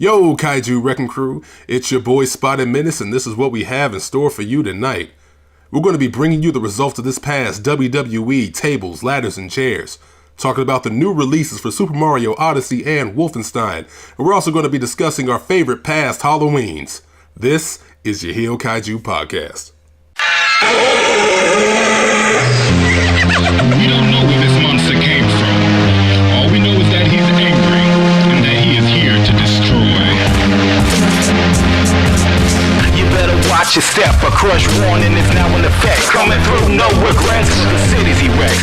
Yo, Kaiju Wrecking Crew, it's your boy Spotted Menace, and this is what we have in store for you tonight. We're going to be bringing you the results of this past WWE Tables, Ladders, and Chairs, talking about the new releases for Super Mario Odyssey and Wolfenstein, and we're also going to be discussing our favorite past Halloweens. This is your HEELKAIJU podcast. We don't know where this monster came from. All we know is that he's angry, and that he is here to destroy. You better watch your step, a crush warning is now in effect. Coming through, no regrets, the city's erect.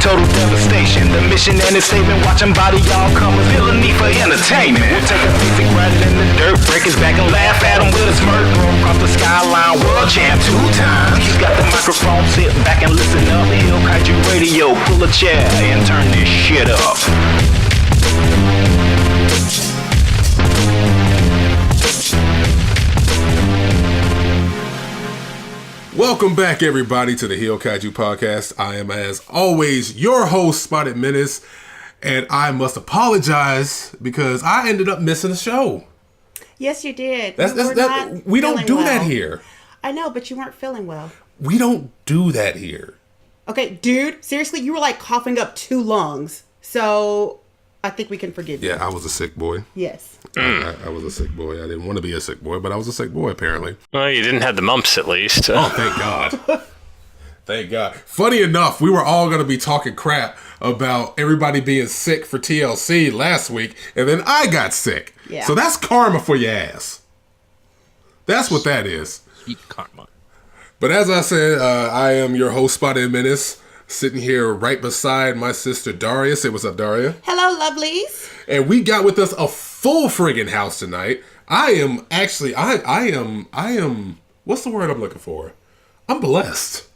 Total devastation, the mission and its statement. Watching body y'all come with villainy for entertainment. We'll take a basic ride in the dirt, break his back and laugh at him with a smirk. Throw him across the skyline, world champ 2 times. He's got the microphone, sit back and listen up. HEELKAIJU Radio, pull a chair and turn this shit up. Welcome back, everybody, to the HEELKAIJU podcast. I am, as always, your host, Spotted Menace, and I must apologize because I ended up missing the show. Yes, you did. We don't do that here. I know, but you weren't feeling well. We don't do that here. Okay, dude, seriously, you were like coughing up 2 lungs. So I think we can forgive you. Yeah, I was a sick boy. Yes. I was a sick boy. I didn't want to be a sick boy, but I was a sick boy, apparently. Well, you didn't have the mumps, at least. Oh, thank God. Thank God. Funny enough, we were all going to be talking crap about everybody being sick for TLC last week, and then I got sick. Yeah. So that's karma for your ass. That's what that is. Sweet karma. But as I said, I am your host, Spotted Menace, sitting here right beside my sister Daria. Say what's up, Daria. Hello, lovelies. And we got with us a full friggin' house tonight. I am, what's the word I'm looking for? I'm blessed.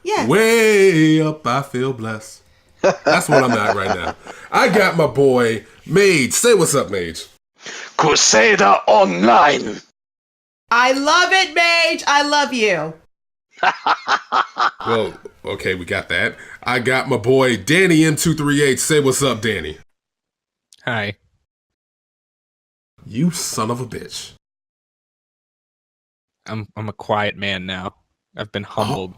Yeah. Way up, I feel blessed. That's what I'm at right now. I got my boy, Mage. Say what's up, Mage. Crusader Online. I love it, Mage. I love you. Well, okay, we got that. I got my boy, Danny M238. Say what's up, Danny. Hi. You son of a bitch. I'm a quiet man now. I've been humbled.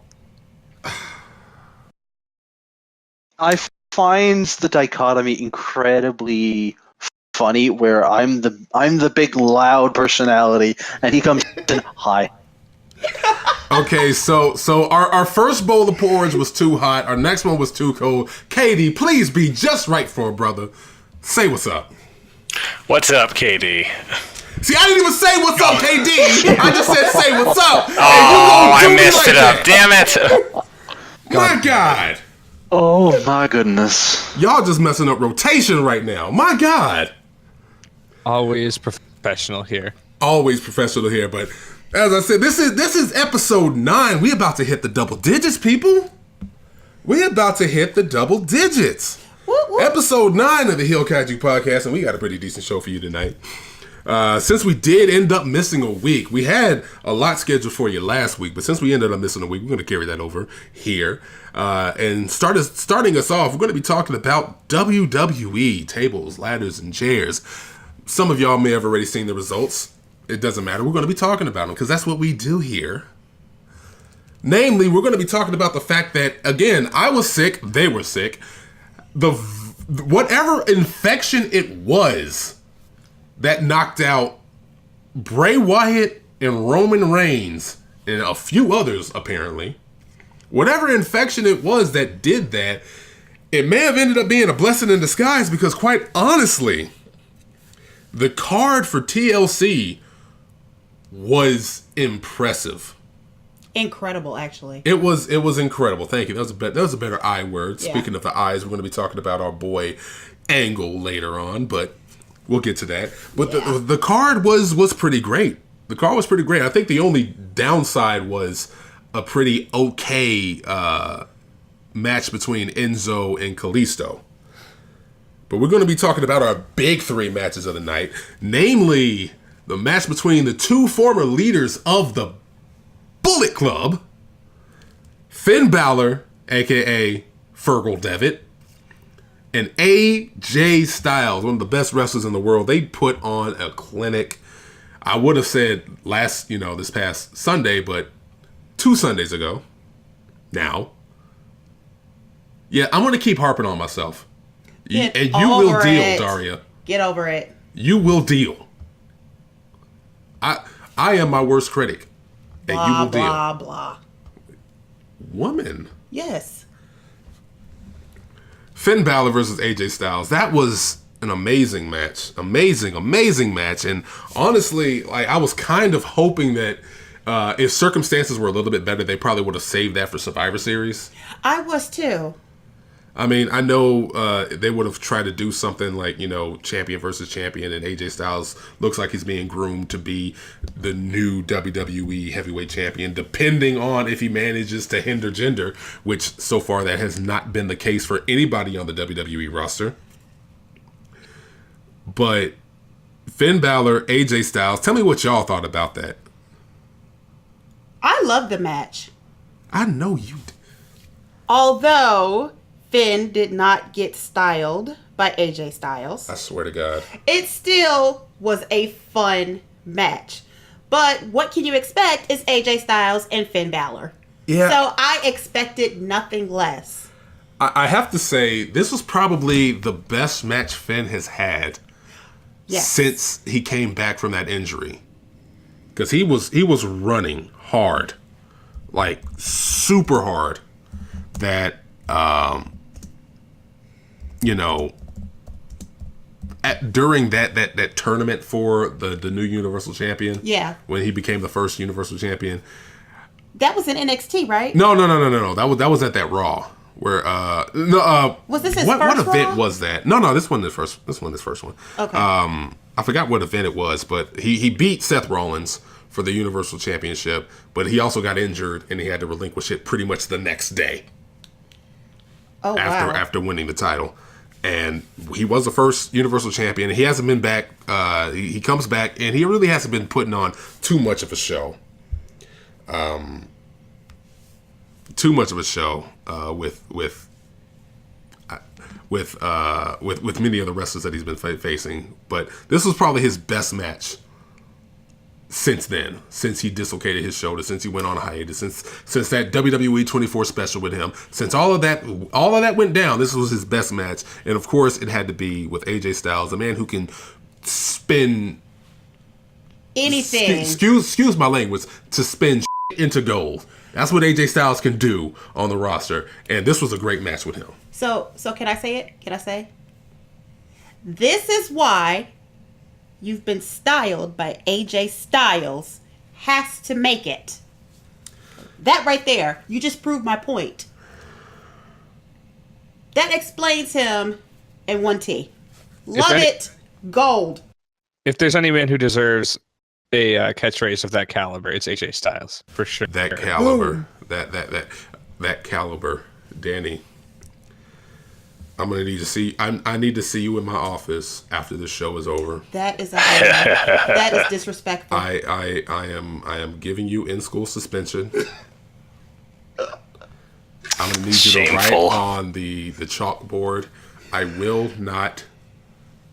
I find the dichotomy incredibly funny, where I'm the big loud personality, and he comes in, hi. Okay, so our first bowl of porridge was too hot. Our next one was too cold. KD, please be just right for a brother. Say what's up. What's up, KD? See, I didn't even say what's up, KD. I just said say what's up. Oh, I messed it up. Damn it. My God. Oh my goodness. Y'all just messing up rotation right now. My God. Always professional here. Always professional here, but as I said, this is episode 9. We about to hit the double digits, people. We about to hit the double digits. Whoop, whoop. Episode 9 of the HEELKAIJU podcast, and we got a pretty decent show for you tonight. Since we did end up missing a week, we had a lot scheduled for you last week, but since we ended up missing a week, we're going to carry that over here. And starting us off, we're going to be talking about WWE Tables, Ladders, and Chairs. Some of y'all may have already seen the results. It doesn't matter. We're going to be talking about them because that's what we do here. Namely, we're going to be talking about the fact that, again, I was sick, they were sick. Whatever infection it was that knocked out Bray Wyatt and Roman Reigns and a few others, apparently. Whatever infection it was that did that, it may have ended up being a blessing in disguise because, quite honestly, the card for TLC was impressive. Incredible, actually. It was incredible. Thank you. That was a better I word. Yeah. Speaking of the eyes, we're going to be talking about our boy Angle later on, but we'll get to that. But yeah. the card was pretty great. The card was pretty great. I think the only downside was a pretty okay match between Enzo and Kalisto. But we're going to be talking about our big 3 matches of the night, namely the match between the 2 former leaders of the Bullet Club, Finn Balor, a.k.a. Fergal Devitt, And AJ Styles, one of the best wrestlers in the world, they put on a clinic. I would have said this past Sunday, but 2 Sundays ago. Now. Yeah, I'm going to keep harping on myself. And you will deal, Daria. Get over it. You will deal. I am my worst critic. And Blah, you will deal. blah, blah. Woman. Yes. Finn Balor versus AJ Styles. That was an amazing match. Amazing match. And honestly, like, I was kind of hoping that if circumstances were a little bit better, they probably would have saved that for Survivor Series. I was too. I mean, I know they would have tried to do something like, champion versus champion, and AJ Styles looks like he's being groomed to be the new WWE heavyweight champion, depending on if he manages to hinder gender, which so far that has not been the case for anybody on the WWE roster. But Finn Balor, AJ Styles, tell me what y'all thought about that. I love the match. I know you did. Although Finn did not get styled by AJ Styles, I swear to God. it still was a fun match. But what can you expect is AJ Styles and Finn Balor. Yeah. So I expected nothing less. I have to say, this was probably the best match Finn has had since he came back from that injury. Because he was running hard. Like, super hard. That, during that tournament for the new Universal Champion. Yeah. When he became the first Universal Champion. That was in NXT, right? No. That was at that Raw. Where was this his what first event Raw? was that? No, this wasn't his first one. Okay. I forgot what event it was, but he beat Seth Rollins for the Universal Championship, but he also got injured and he had to relinquish it pretty much the next day. Oh, wow. After winning the title. And he was the first Universal Champion. He hasn't been back. He comes back, and he really hasn't been putting on too much of a show. With many of the wrestlers that he's been facing. But this was probably his best match since then, since he dislocated his shoulder, since he went on a hiatus, since that WWE 24 special with him, since all of that went down. This was his best match, and of course, it had to be with AJ Styles, a man who can spin anything. Excuse my language. To spin into gold. That's what AJ Styles can do on the roster, and this was a great match with him. So can I say it? Can I say? This is why you've been styled by AJ Styles has to make it. That right there, you just proved my point. That explains him in 1T. Love it. Gold. If there's any man who deserves a catchphrase of that caliber, it's AJ Styles for sure. That caliber, that caliber, Danny. I'm gonna need to see. I need to see you in my office after this show is over. That is that is disrespectful. I am giving you in-school suspension. I'm gonna need you to write on the chalkboard. I will not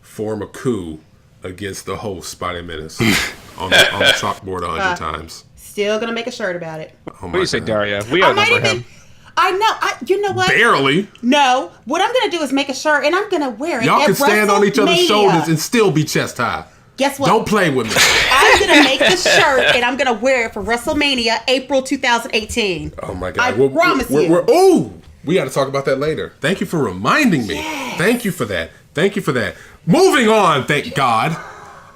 form a coup against the host, Spotted Menace, on the chalkboard 100 times. Still gonna make a shirt about it. Oh what do you say, Daria? We outnumber him. I know. You know what? Barely. No. What I'm going to do is make a shirt, and I'm going to wear it. Y'all can at stand on each other's WrestleMania. shoulders and still be chest high. Guess what? Don't play with me. I'm going to make the shirt, and I'm going to wear it for WrestleMania, April 2018. Oh, my God. I promise you. We got to talk about that later. Thank you for reminding me. Yes. Thank you for that. Moving on, thank God.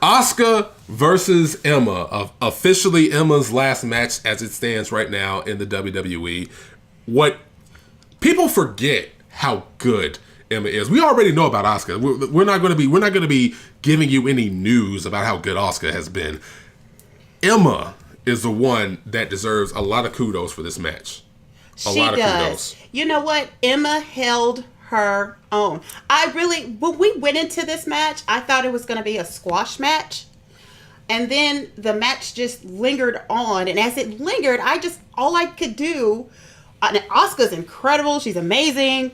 Asuka versus Emma. Officially Emma's last match as it stands right now in the WWE. What people forget how good Emma is. We already know about Asuka. We're not going to be giving you any news about how good Asuka has been. Emma is the one that deserves a lot of kudos for this match. She does. You know what? Emma held her own. When we went into this match, I thought it was going to be a squash match. And then the match just lingered on. And as it lingered, all I could do. Asuka's incredible. She's amazing.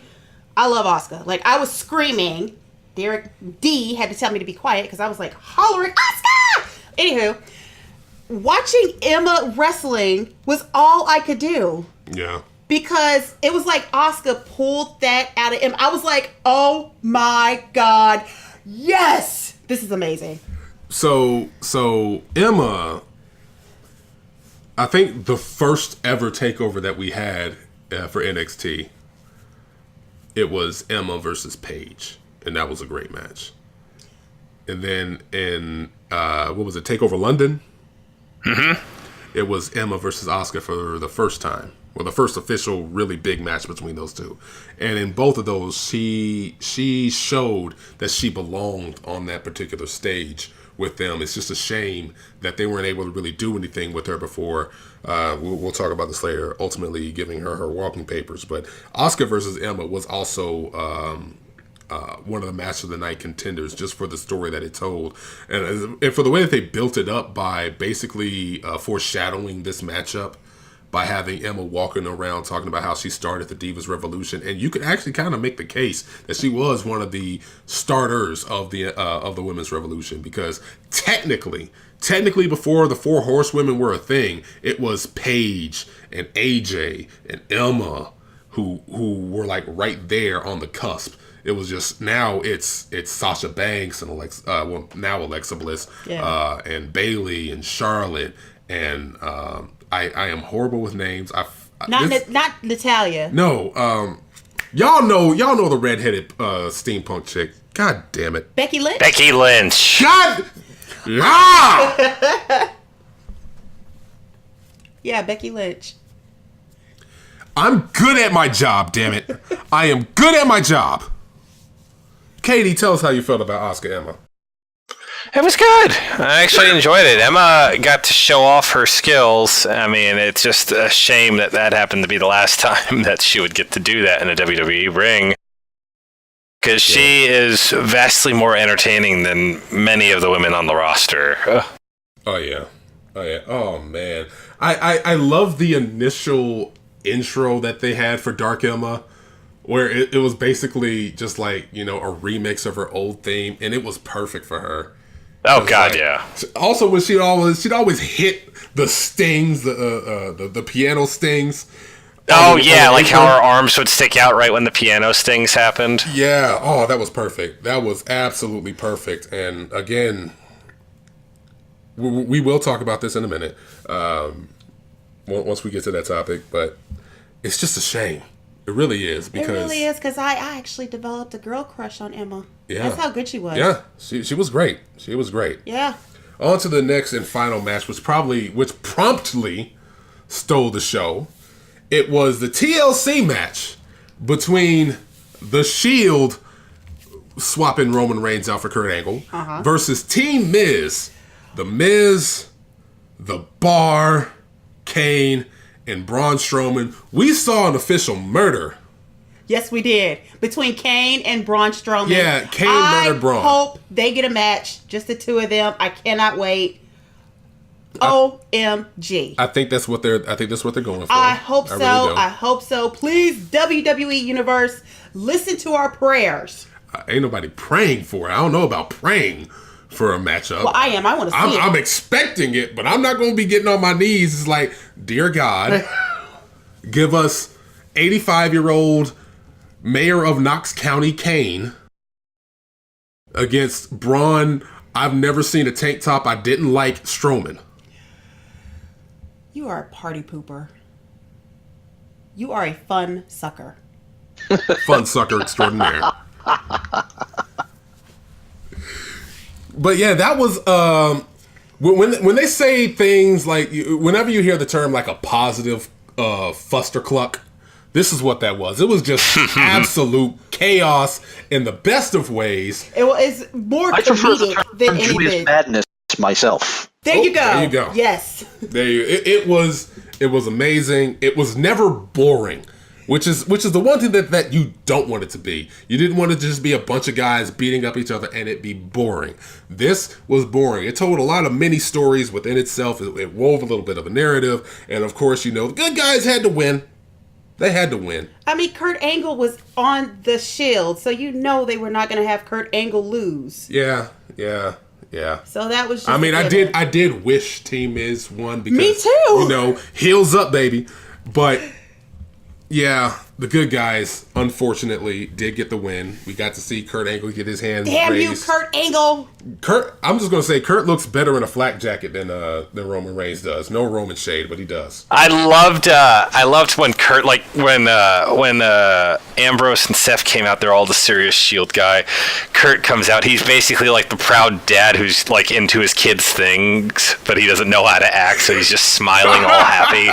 I love Asuka. Like, I was screaming. Derek D had to tell me to be quiet because I was like hollering, Asuka! Anywho, watching Emma wrestling was all I could do. Yeah. Because it was like Asuka pulled that out of Emma. I was like, oh my God. Yes! This is amazing. So Emma, I think the first ever takeover that we had for NXT, it was Emma versus Paige. And that was a great match. And then in, what was it, Takeover London? Mm-hmm. It was Emma versus Asuka for the first time. Well, the first official really big match between those two. And in both of those, she showed that she belonged on that particular stage with them. It's just a shame that they weren't able to really do anything with her before. We'll talk about this later, ultimately giving her walking papers. But Asuka versus Emma was also one of the match of the night contenders, just for the story that it told, and for the way that they built it up by basically foreshadowing this matchup by having Emma walking around talking about how she started the Divas Revolution, and you could actually kind of make the case that she was one of the starters of the Women's Revolution, because technically before the Four Horsewomen were a thing, it was Paige and AJ and Emma who were like right there on the cusp. It was just, now it's Sasha Banks and Alexa Bliss, yeah. And Bayley and Charlotte, and I am horrible with names. Not Natalia. No, y'all know the redheaded steampunk chick. God damn it, Becky Lynch. Becky Lynch. God, ah! Yeah, Becky Lynch. I'm good at my job. Damn it, I am good at my job. Katie, tell us how you felt about Asuka Emma. It was good. I actually enjoyed it. Emma got to show off her skills. I mean, it's just a shame that happened to be the last time that she would get to do that in a WWE ring. Because she is vastly more entertaining than many of the women on the roster. Oh, yeah. Oh, man. I love the initial intro that they had for Dark Emma, where it was basically just like, a remix of her old theme, and it was perfect for her. Oh God, yeah. Also, when she'd always hit the stings, the piano stings. Oh yeah, like how her arms would stick out right when the piano stings happened. Yeah. Oh, that was perfect. That was absolutely perfect. And again, we will talk about this in a minute, once we get to that topic. But it's just a shame. It really is, because... It really is, because I actually developed a girl crush on Emma. Yeah. That's how good she was. Yeah, she was great. She was great. Yeah. On to the next and final match, which promptly stole the show. It was the TLC match between The Shield, swapping Roman Reigns out for Kurt Angle, versus Team Miz. The Miz, The Bar, Kane, and Braun Strowman. We saw an official murder. Yes, we did. Between Kane and Braun Strowman. Yeah, Kane murdered Braun. I hope they get a match, just the two of them. I cannot wait. OMG. I think that's what they're going for. I hope so. Really I hope so. Please, WWE Universe, listen to our prayers. Ain't nobody praying for it. I don't know about praying for a matchup. Well, I am. I want to see it. I'm expecting it, but I'm not going to be getting on my knees. It's like, dear God, give us 85-year-old mayor of Knox County Kane against Braun. I've never seen a tank top I didn't like, Strowman. You are a party pooper. You are a fun sucker. Fun sucker extraordinaire. But yeah, that was when they say things like, whenever you hear the term like a positive fustercluck, this is what that was. It was just absolute chaos in the best of ways. It was more comedic than anything. Julius Madness myself. There you go. There you go. Yes. It was amazing. It was never boring. Which is the one thing that you don't want it to be. You didn't want it to just be a bunch of guys beating up each other and it be boring. This was boring. It told a lot of mini stories within itself. It wove a little bit of a narrative. And of course, the good guys had to win. They had to win. I mean, Kurt Angle was on the Shield, so you know they were not going to have Kurt Angle lose. Yeah. So that was just I mean, I did wish Team Miz won because Me too. You know, heels up, baby. But yeah, the good guys unfortunately did get the win. We got to see Kurt Angle get his hands Damn raised. you, Kurt Angle! I'm just gonna say Kurt looks better in a flak jacket than Roman Reigns does. No Roman shade, but he does. I loved when Kurt, like when Ambrose and Seth came out, they're all the serious Shield guy. Kurt comes out, he's basically like the proud dad who's like into his kids' things, but he doesn't know how to act, so he's just smiling all happy.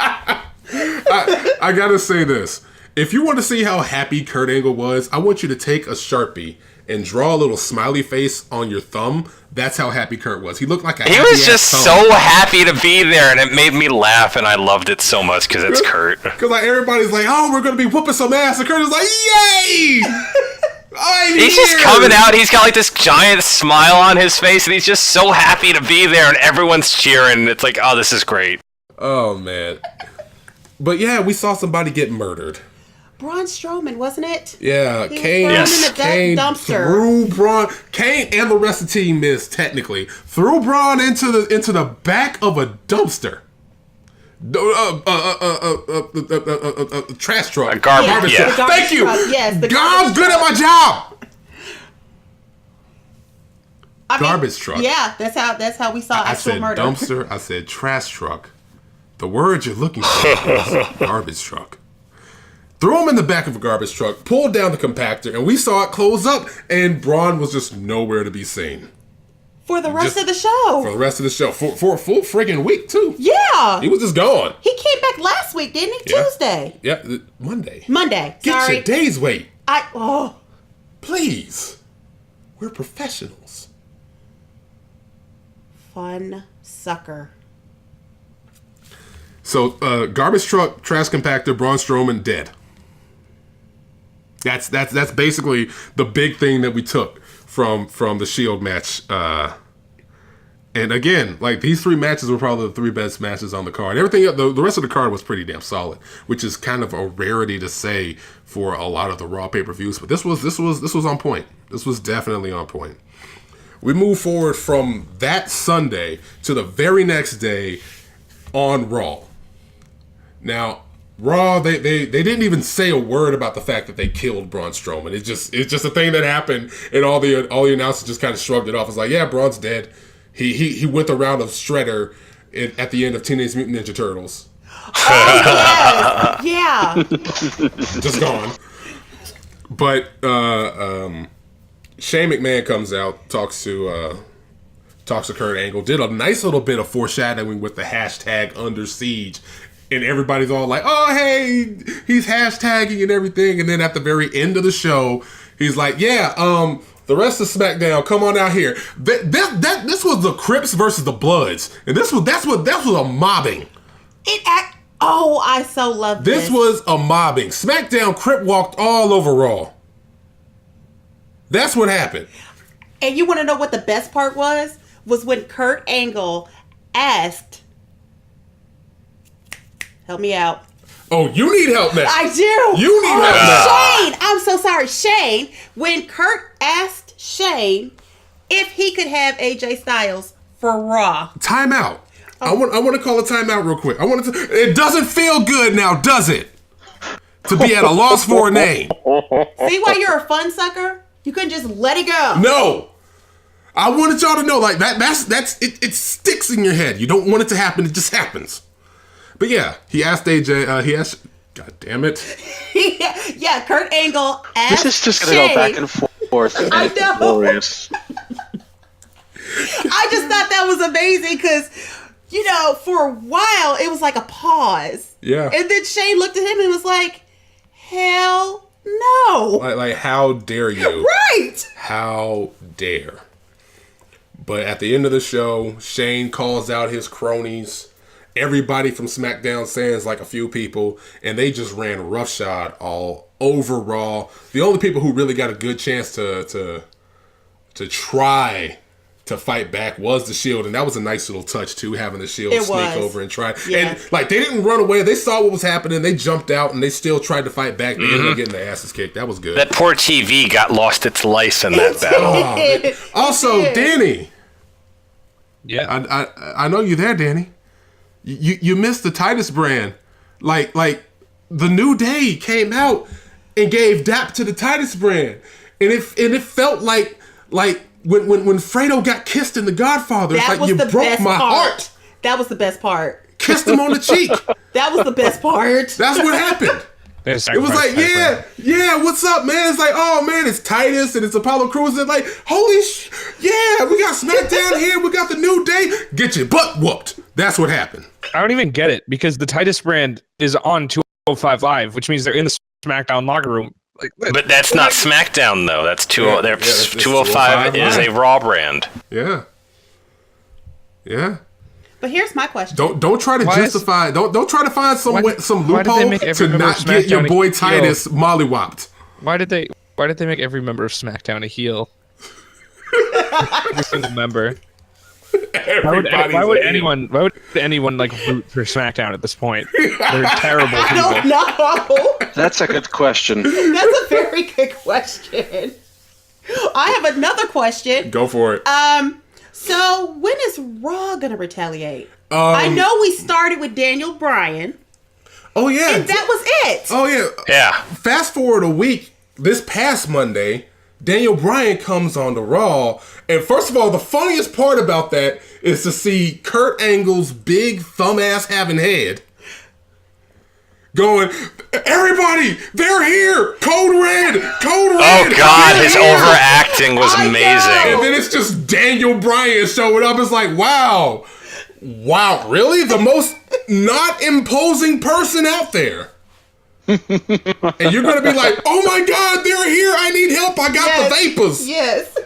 I gotta say this. If you want to see how happy Kurt Angle was, I want you to take a Sharpie and draw a little smiley face on your thumb. That's how happy Kurt was. He looked like He was just so happy to be there, and it made me laugh, and I loved it so much because it's Kurt. Because like everybody's like, oh, we're gonna be whooping some ass, and Kurt is like, yay! He's just coming out. He's got like this giant smile on his face, and he's just so happy to be there, and everyone's cheering. It's like, oh, this is great. Oh man. But yeah, we saw somebody get murdered. Braun Strowman, wasn't it? Yeah, He Kane. was thrown in the Kane dumpster. threw Braun. Kane and the rest of the team missed technically. Threw Braun into the back of a dumpster. Trash truck. A garbage truck. Thank you. Yes, the I'm good at my job. Garbage truck. Yeah, that's how we saw I actual said murder. dumpster. I said trash truck. The word you're looking for is garbage truck. Threw him in the back of a garbage truck, pulled down the compactor, and we saw it close up, and Braun was just nowhere to be seen. For the rest of the show. For the rest of the show. For a full friggin' week, too. Yeah. He was just gone. He came back last week, didn't he? Yeah. Tuesday. Yeah, Monday. Get Get your days weight. Please. We're professionals. Fun sucker. So, garbage truck, trash compactor, Braun Strowman dead. That's basically the big thing that we took from the Shield match. And again, like these three matches were probably the three best matches on the card. Everything, the rest of the card was pretty damn solid, which is kind of a rarity to say for a lot of the Raw pay-per-views. But this was on point. This was definitely on point. We move forward from that Sunday to the very next day on Raw. Now, Raw, they didn't even say a word about the fact that they killed Braun Strowman. It's just a thing that happened, and all the announcers just kind of shrugged it off. It's like, yeah, Braun's dead. He went the round of Shredder at the end of Teenage Mutant Ninja Turtles. Oh, yes. Yeah. Just gone. But Shane McMahon comes out, talks to Kurt Angle, did a nice little bit of foreshadowing with the hashtag Under Siege. And everybody's all like, oh, hey, he's hashtagging and everything. And then at the very end of the show, he's like, yeah, the rest of SmackDown, come on out here. This was the Crips versus the Bloods. And that was a mobbing. I so love this. This was a mobbing. SmackDown Crip walked all over Raw. That's what happened. And you want to know what the best part was? Was when Kurt Angle asked, help me out. Oh, you need help now. I do. You need help now. Shane, I'm so sorry. Shane, when Kurt asked Shane if he could have AJ Styles for Raw. Time out. I want to call a timeout real quick. It doesn't feel good now, does it? To be at a loss for a name. See why you're a fun sucker? You couldn't just let it go. No. I wanted y'all to know, like, it sticks in your head. You don't want it to happen, it just happens. But yeah, he asked AJ, God damn it. Yeah, Kurt Angle asked This is just going to go back and forth. I know. Glorious. I just thought that was amazing because, for a while, it was like a pause. Yeah. And then Shane looked at him and was like, hell no. Like how dare you? Right. How dare. But at the end of the show, Shane calls out his cronies. Everybody from SmackDown stands like a few people, and they just ran roughshod all over Raw. The only people who really got a good chance to try to fight back was the Shield, and that was a nice little touch too, having the Shield It sneak was. over and try. Yeah. And like they didn't run away; they saw what was happening. They jumped out and they still tried to fight back. They ended up getting their asses kicked. That was good. That poor TV got lost its lice in that battle. Oh, man. Also, Danny, Yeah. I know you there, Danny. You missed the Titus brand. Like the New Day came out and gave dap to the Titus brand, and it felt like when Fredo got kissed in The Godfather. It's That like was you the broke best my part. heart. That was the best part. Kissed him on the cheek. That was the best part. That's what happened. They It was like, yeah, what's up, man? It's like, oh man, it's Titus and it's Apollo Crews. It's like, yeah, we got SmackDown here. We got the New Day. Get your butt whooped. That's what happened. I don't even get it because the Titus brand is on 205 Live, which means they're in the SmackDown locker room. Like, But that's not SmackDown, though. That's 205 205 is a Raw brand. Yeah. Yeah. But here's my question. Don't try to justify. Don't try to find some why did they loophole make every to member not of get your SmackDown boy a heel? Titus mollywopped. Why did they make every member of SmackDown a heel? Every single member. Why would anyone like root for SmackDown at this point? They're terrible I people. don't know. That's a good question. That's a very good question. I have another question. Go for it. So when is Raw gonna retaliate? I know we started with Daniel Bryan, Oh yeah. and that was it. Oh yeah. Yeah. Fast forward a week. This past Monday, Daniel Bryan comes on the Raw, and first of all, the funniest part about that is to see Kurt Angle's big thumb ass having head going, everybody, they're here, code red. Oh God, they're his here." overacting was I know. And amazing. then it's just Daniel Bryan showing up. It's like, wow, really? The most not imposing person out there. And you're going to be like, oh my God, they're here. I need help. I got the vapors. Yes.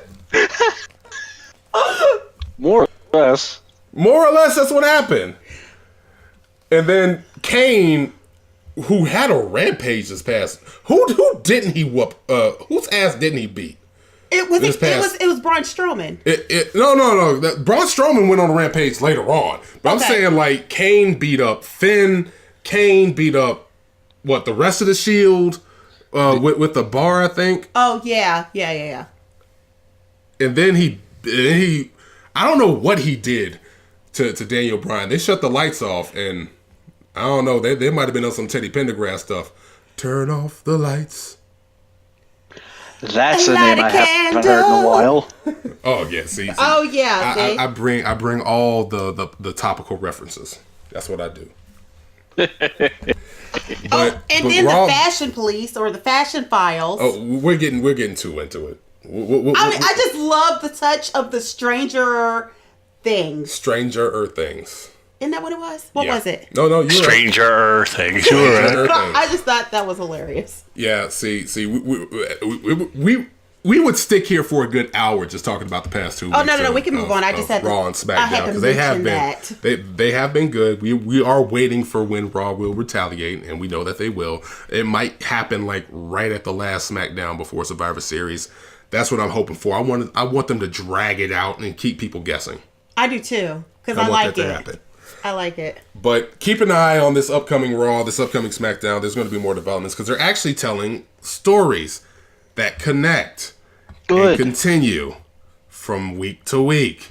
More or less. More or less, that's what happened. And then Kane, who had a rampage this past, who didn't he whoop? Whose ass didn't he beat? It was This past- it was Braun Strowman. No. Braun Strowman went on a rampage later on. But I'm Okay. saying like Kane beat up Finn. Kane beat up the rest of the Shield with the bar, I think. Oh yeah. And then he I don't know what he did to Daniel Bryan. They shut the lights off, and I don't know. They might have been on some Teddy Pendergrass stuff. Turn off the lights. That's a Light name a I haven't candle. heard in a while. Oh yeah, see. Oh yeah. see? I bring all the topical references. That's what I do. But then Raw- the Fashion Police or the Fashion Files. Oh, we're getting too into it. I just love the touch of the Stranger Things. Stranger Things. Isn't that what it was? What was it? No, you're right. Stranger things. Stranger Things. I just thought that was hilarious. Yeah, see, we would stick here for a good hour just talking about the past 2 weeks. Oh no, we can move on. I just had to Raw and I had SmackDown to because they have mention been that. they have been good. We are waiting for when Raw will retaliate, and we know that they will. It might happen like right at the last SmackDown before Survivor Series. That's what I'm hoping for. I want them to drag it out and keep people guessing. I do too because I want like that to it. happen. I like it. But keep an eye on this upcoming Raw, this upcoming SmackDown. There's going to be more developments because they're actually telling stories that connect and Good. continue from week to week.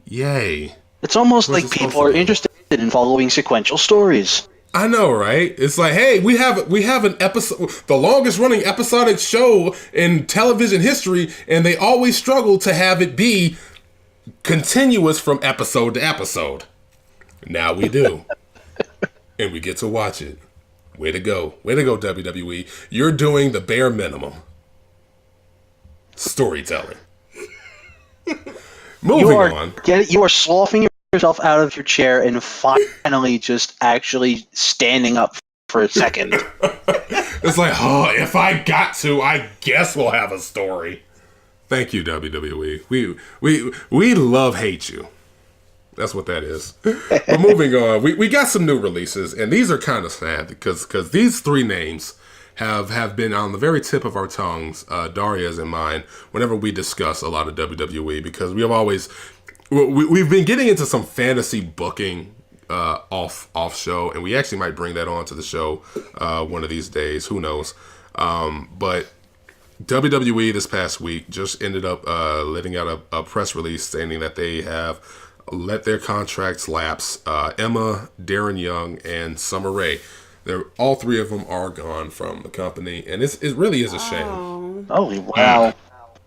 Yay. It's almost What's like it supposed people to are be? interested in following sequential stories. I know, right? It's like, hey, we have an episode, the longest running episodic show in television history, and they always struggle to have it be continuous from episode to episode. Now we do. And we get to watch it. Way to go, WWE. You're doing the bare minimum. Storytelling. Moving on. You are sloughing yourself out of your chair and finally just actually standing up for a second. It's like, if I got to, I guess we'll have a story. Thank you, WWE. We love hate you. That's what that is. But moving on, we got some new releases, and these are kind of sad because these three names have been on the very tip of our tongues, Daria's and mine, whenever we discuss a lot of WWE, because we've been getting into some fantasy booking off show, and we actually might bring that on to the show one of these days. Who knows? But WWE this past week just ended up letting out a press release stating that they have let their contracts lapse. Emma, Darren Young, and Summer Rae. All three of them are gone from the company, and it really is a shame. Holy wow!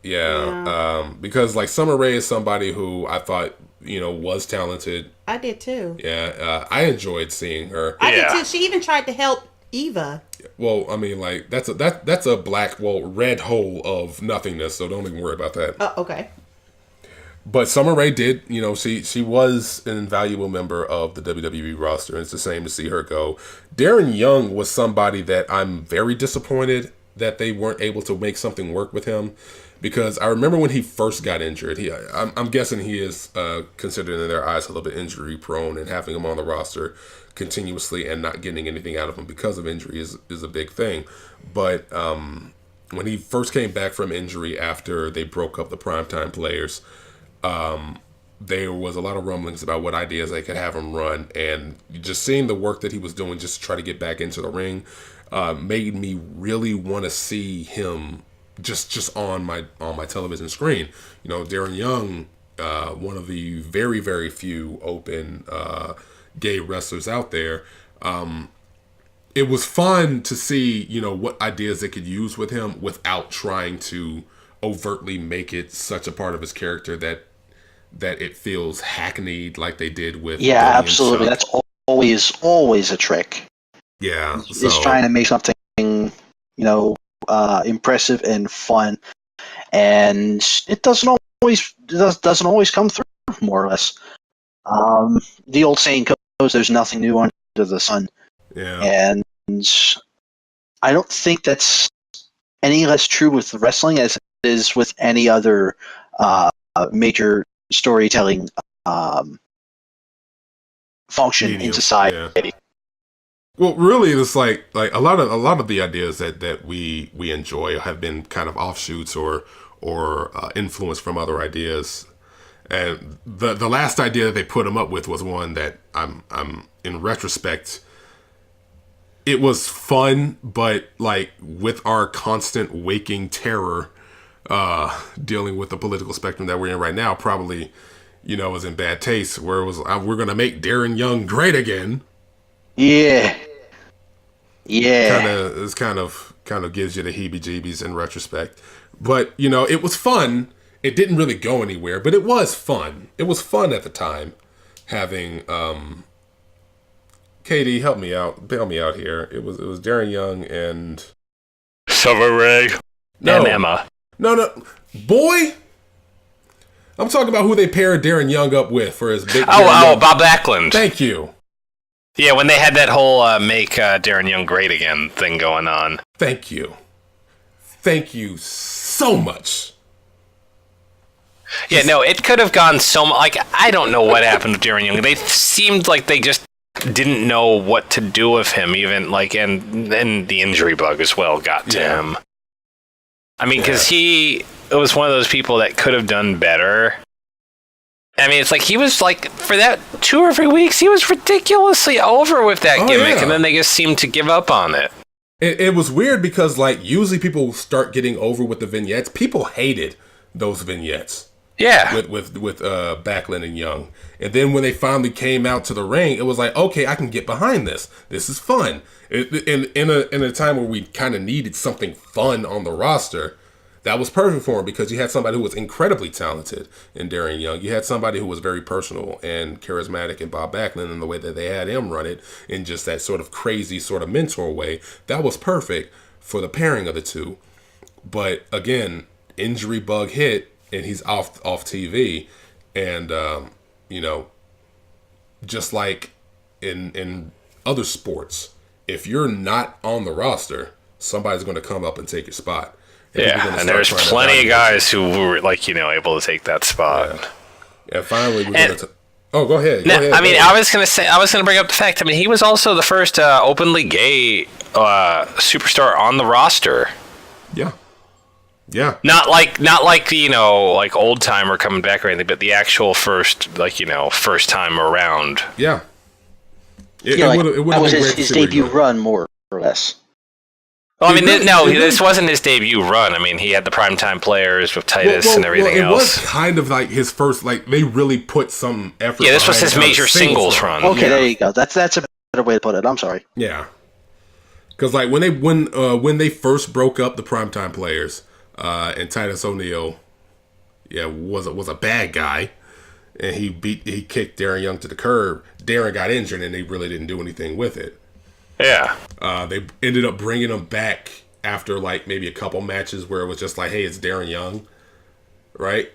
Yeah. Because like Summer Rae is somebody who I thought was talented. I did too. Yeah, I enjoyed seeing her. I did too. She even tried to help Eva. Well, I mean, like that's a red hole of nothingness. So don't even worry about that. Oh, okay. But Summer Rae did, she was an invaluable member of the WWE roster, and it's the same to see her go. Darren Young was somebody that I'm very disappointed that they weren't able to make something work with him, because I remember when he first got injured. I'm guessing he is considered in their eyes a little bit injury prone, and having him on the roster continuously and not getting anything out of him because of injury is a big thing. But when he first came back from injury after they broke up the primetime players, there was a lot of rumblings about what ideas they could have him run, and just seeing the work that he was doing just to try to get back into the ring made me really want to see him just on my television screen. Darren Young, one of the very, very few open gay wrestlers out there. It was fun to see what ideas they could use with him without trying to overtly make it such a part of his character that it feels hackneyed like they did with Billy absolutely. That's always a trick. Yeah, is trying to make something impressive and fun, and it doesn't always come through, more or less. The old saying goes, "There's nothing new under the sun." Yeah, and I don't think that's any less true with wrestling as it is with any other major storytelling function in society. Yeah. Well, really, it's like a lot of the ideas that we enjoy have been kind of offshoots or influenced from other ideas. And the last idea that they put him up with was one that I'm in retrospect, it was fun, but like with our constant waking terror, dealing with the political spectrum that we're in right now, probably was in bad taste. Where it was, we're gonna make Darren Young great again. Yeah. Kind of gives you the heebie-jeebies in retrospect. But it was fun. It didn't really go anywhere, but it was fun. It was fun at the time having Katie, help me out, bail me out here. It was Darren Young and Summer Rae and Emma. No, boy. I'm talking about who they paired Darren Young up with for his big. Bob Backlund. Thank you. Yeah, when they had that whole make Darren Young great again thing going on. Thank you so much. Yeah, no, it could have gone so much. Like, I don't know what happened to Darren Young. They seemed like they just didn't know what to do with him, even and then the injury bug as well got to him. I mean, because it was one of those people that could have done better. I mean, it's like he was like, for that 2 or 3 weeks, he was ridiculously over with that gimmick, and then they just seemed to give up on it. It was weird because, like, usually people start getting over with the vignettes. People hated those vignettes. Yeah. With Backlund and Young. And then when they finally came out to the ring, it was like, okay, I can get behind this. This is fun. In a time where we kind of needed something fun on the roster, that was perfect for him, because you had somebody who was incredibly talented in Darren Young. You had somebody who was very personal and charismatic in Bob Backlund, in the way that they had him run it in just that sort of crazy sort of mentor way. That was perfect for the pairing of the two. But again, injury bug hit, and he's off TV. And, just like in other sports, if you're not on the roster, somebody's going to come up and take your spot. And there's plenty of guys who were able to take that spot. Yeah, finally we're going to. Go ahead. I was going to bring up the fact. I mean, he was also the first openly gay superstar on the roster. Yeah. Yeah. Not like like old timer coming back or anything, but the actual first time around. Yeah. That was his debut run, more or less. Well, I mean, this wasn't his debut run. I mean, he had the primetime players with Titus and everything else. It was kind of like his first, like, they really put some effort. Yeah, this was his major singles run. Okay, there you go. That's a better way to put it. I'm sorry. Yeah. Because, like, when they first broke up the primetime players, and Titus O'Neil, was a bad guy, and he kicked Darren Young to the curb. Darren got injured, and they really didn't do anything with it. Yeah. They ended up bringing him back after, like, maybe a couple matches where it was just like, hey, it's Darren Young, right?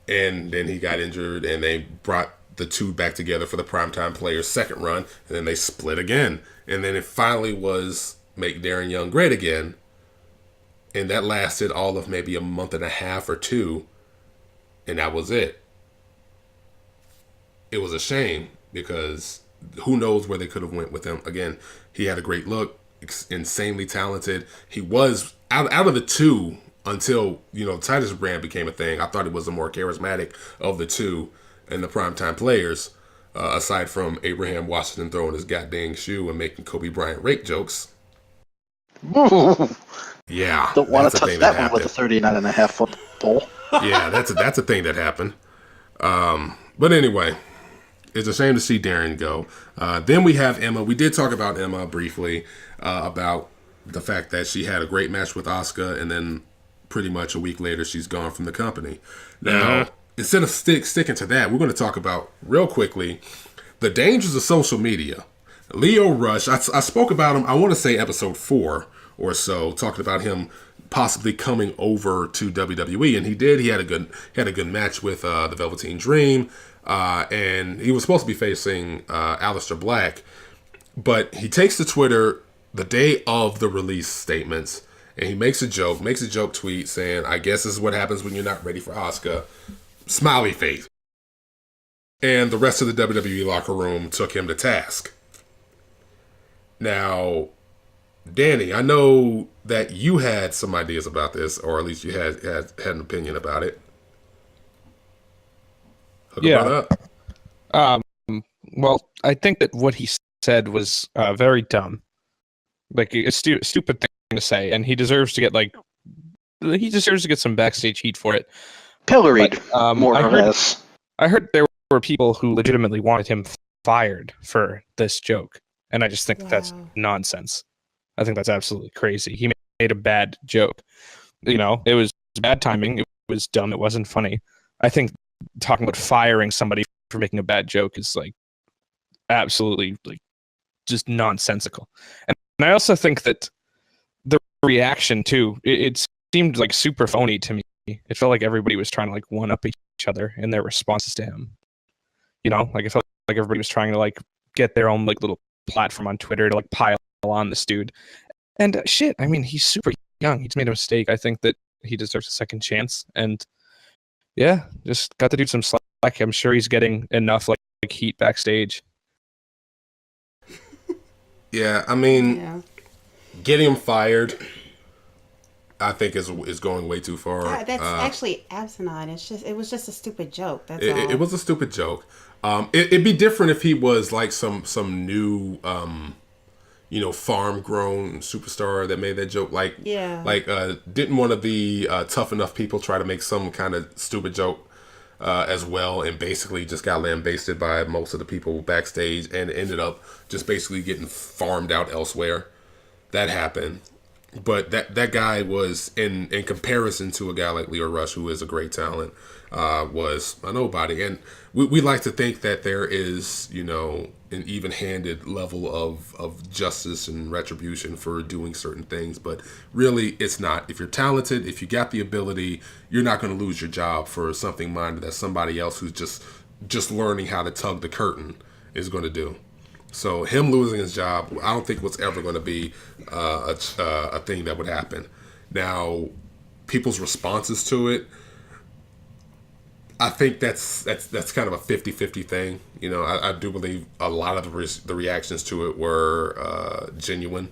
And then he got injured, and they brought the two back together for the primetime players' second run, and then they split again. And then it finally was make Darren Young great again. And that lasted all of maybe a month and a half or two. And that was it. It was a shame because who knows where they could have went with him. Again, he had a great look, insanely talented. He was, out of the two, until, Titus brand became a thing, I thought he was the more charismatic of the two and the primetime players, aside from Abraham Washington throwing his goddamn shoe and making Kobe Bryant rape jokes. Ooh. Yeah. Don't want to touch that one with a 39.5-foot pole. Yeah, that's a thing that happened. But anyway, it's a shame to see Darren go. Then we have Emma. We did talk about Emma briefly, about the fact that she had a great match with Asuka, and then pretty much a week later she's gone from the company. Now, instead of sticking to that, we're going to talk about, real quickly, the dangers of social media. Lio Rush, I spoke about him, I want to say episode 4 or so, talking about him possibly coming over to WWE, and he did. He had a good match with the Velveteen Dream, and he was supposed to be facing Aleister Black, but he takes to Twitter the day of the release statements, and he makes a joke tweet saying, "I guess this is what happens when you're not ready for Asuka." Smiley face. And the rest of the WWE locker room took him to task. Now, Danny, I know that you had some ideas about this, or at least you had an opinion about it. Well, I think that what he said was very dumb, like a stupid thing to say, and he deserves to get some backstage heat for it. Pilloried, more or less. I heard there were people who legitimately wanted him fired for this joke, and I just think that's nonsense. I think that's absolutely crazy. He made a bad joke. It was bad timing. It was dumb. It wasn't funny. I think talking about firing somebody for making a bad joke is like absolutely like just nonsensical. And I also think that the reaction too, it seemed like super phony to me. It felt like everybody was trying to like one up each other in their responses to him. Like it felt like everybody was trying to like get their own like little platform on Twitter to like pile on this dude. And shit, I mean, he's super young. He's made a mistake. I think that he deserves a second chance. And yeah, just got to do some slack. I'm sure he's getting enough like heat backstage. Yeah, I mean, getting him fired, I think is going way too far. That's actually asinine. It was just a stupid joke. That's all. It was a stupid joke. It'd be different if he was like some new, farm grown superstar that made that joke. Didn't one of the tough enough people try to make some kind of stupid joke as well, and basically just got lambasted by most of the people backstage, and ended up just basically getting farmed out elsewhere. That happened. But that guy was, in comparison to a guy like Lio Rush, who is a great talent, was a nobody. And we like to think that there is, an even-handed level of justice and retribution for doing certain things. But really, it's not. If you're talented, if you got the ability, you're not going to lose your job for something minor that somebody else who's just learning how to tug the curtain is going to do. So him losing his job, I don't think was ever going to be a thing that would happen. Now, people's responses to it, I think that's kind of a 50-50 thing. I do believe a lot of the reactions to it were genuine.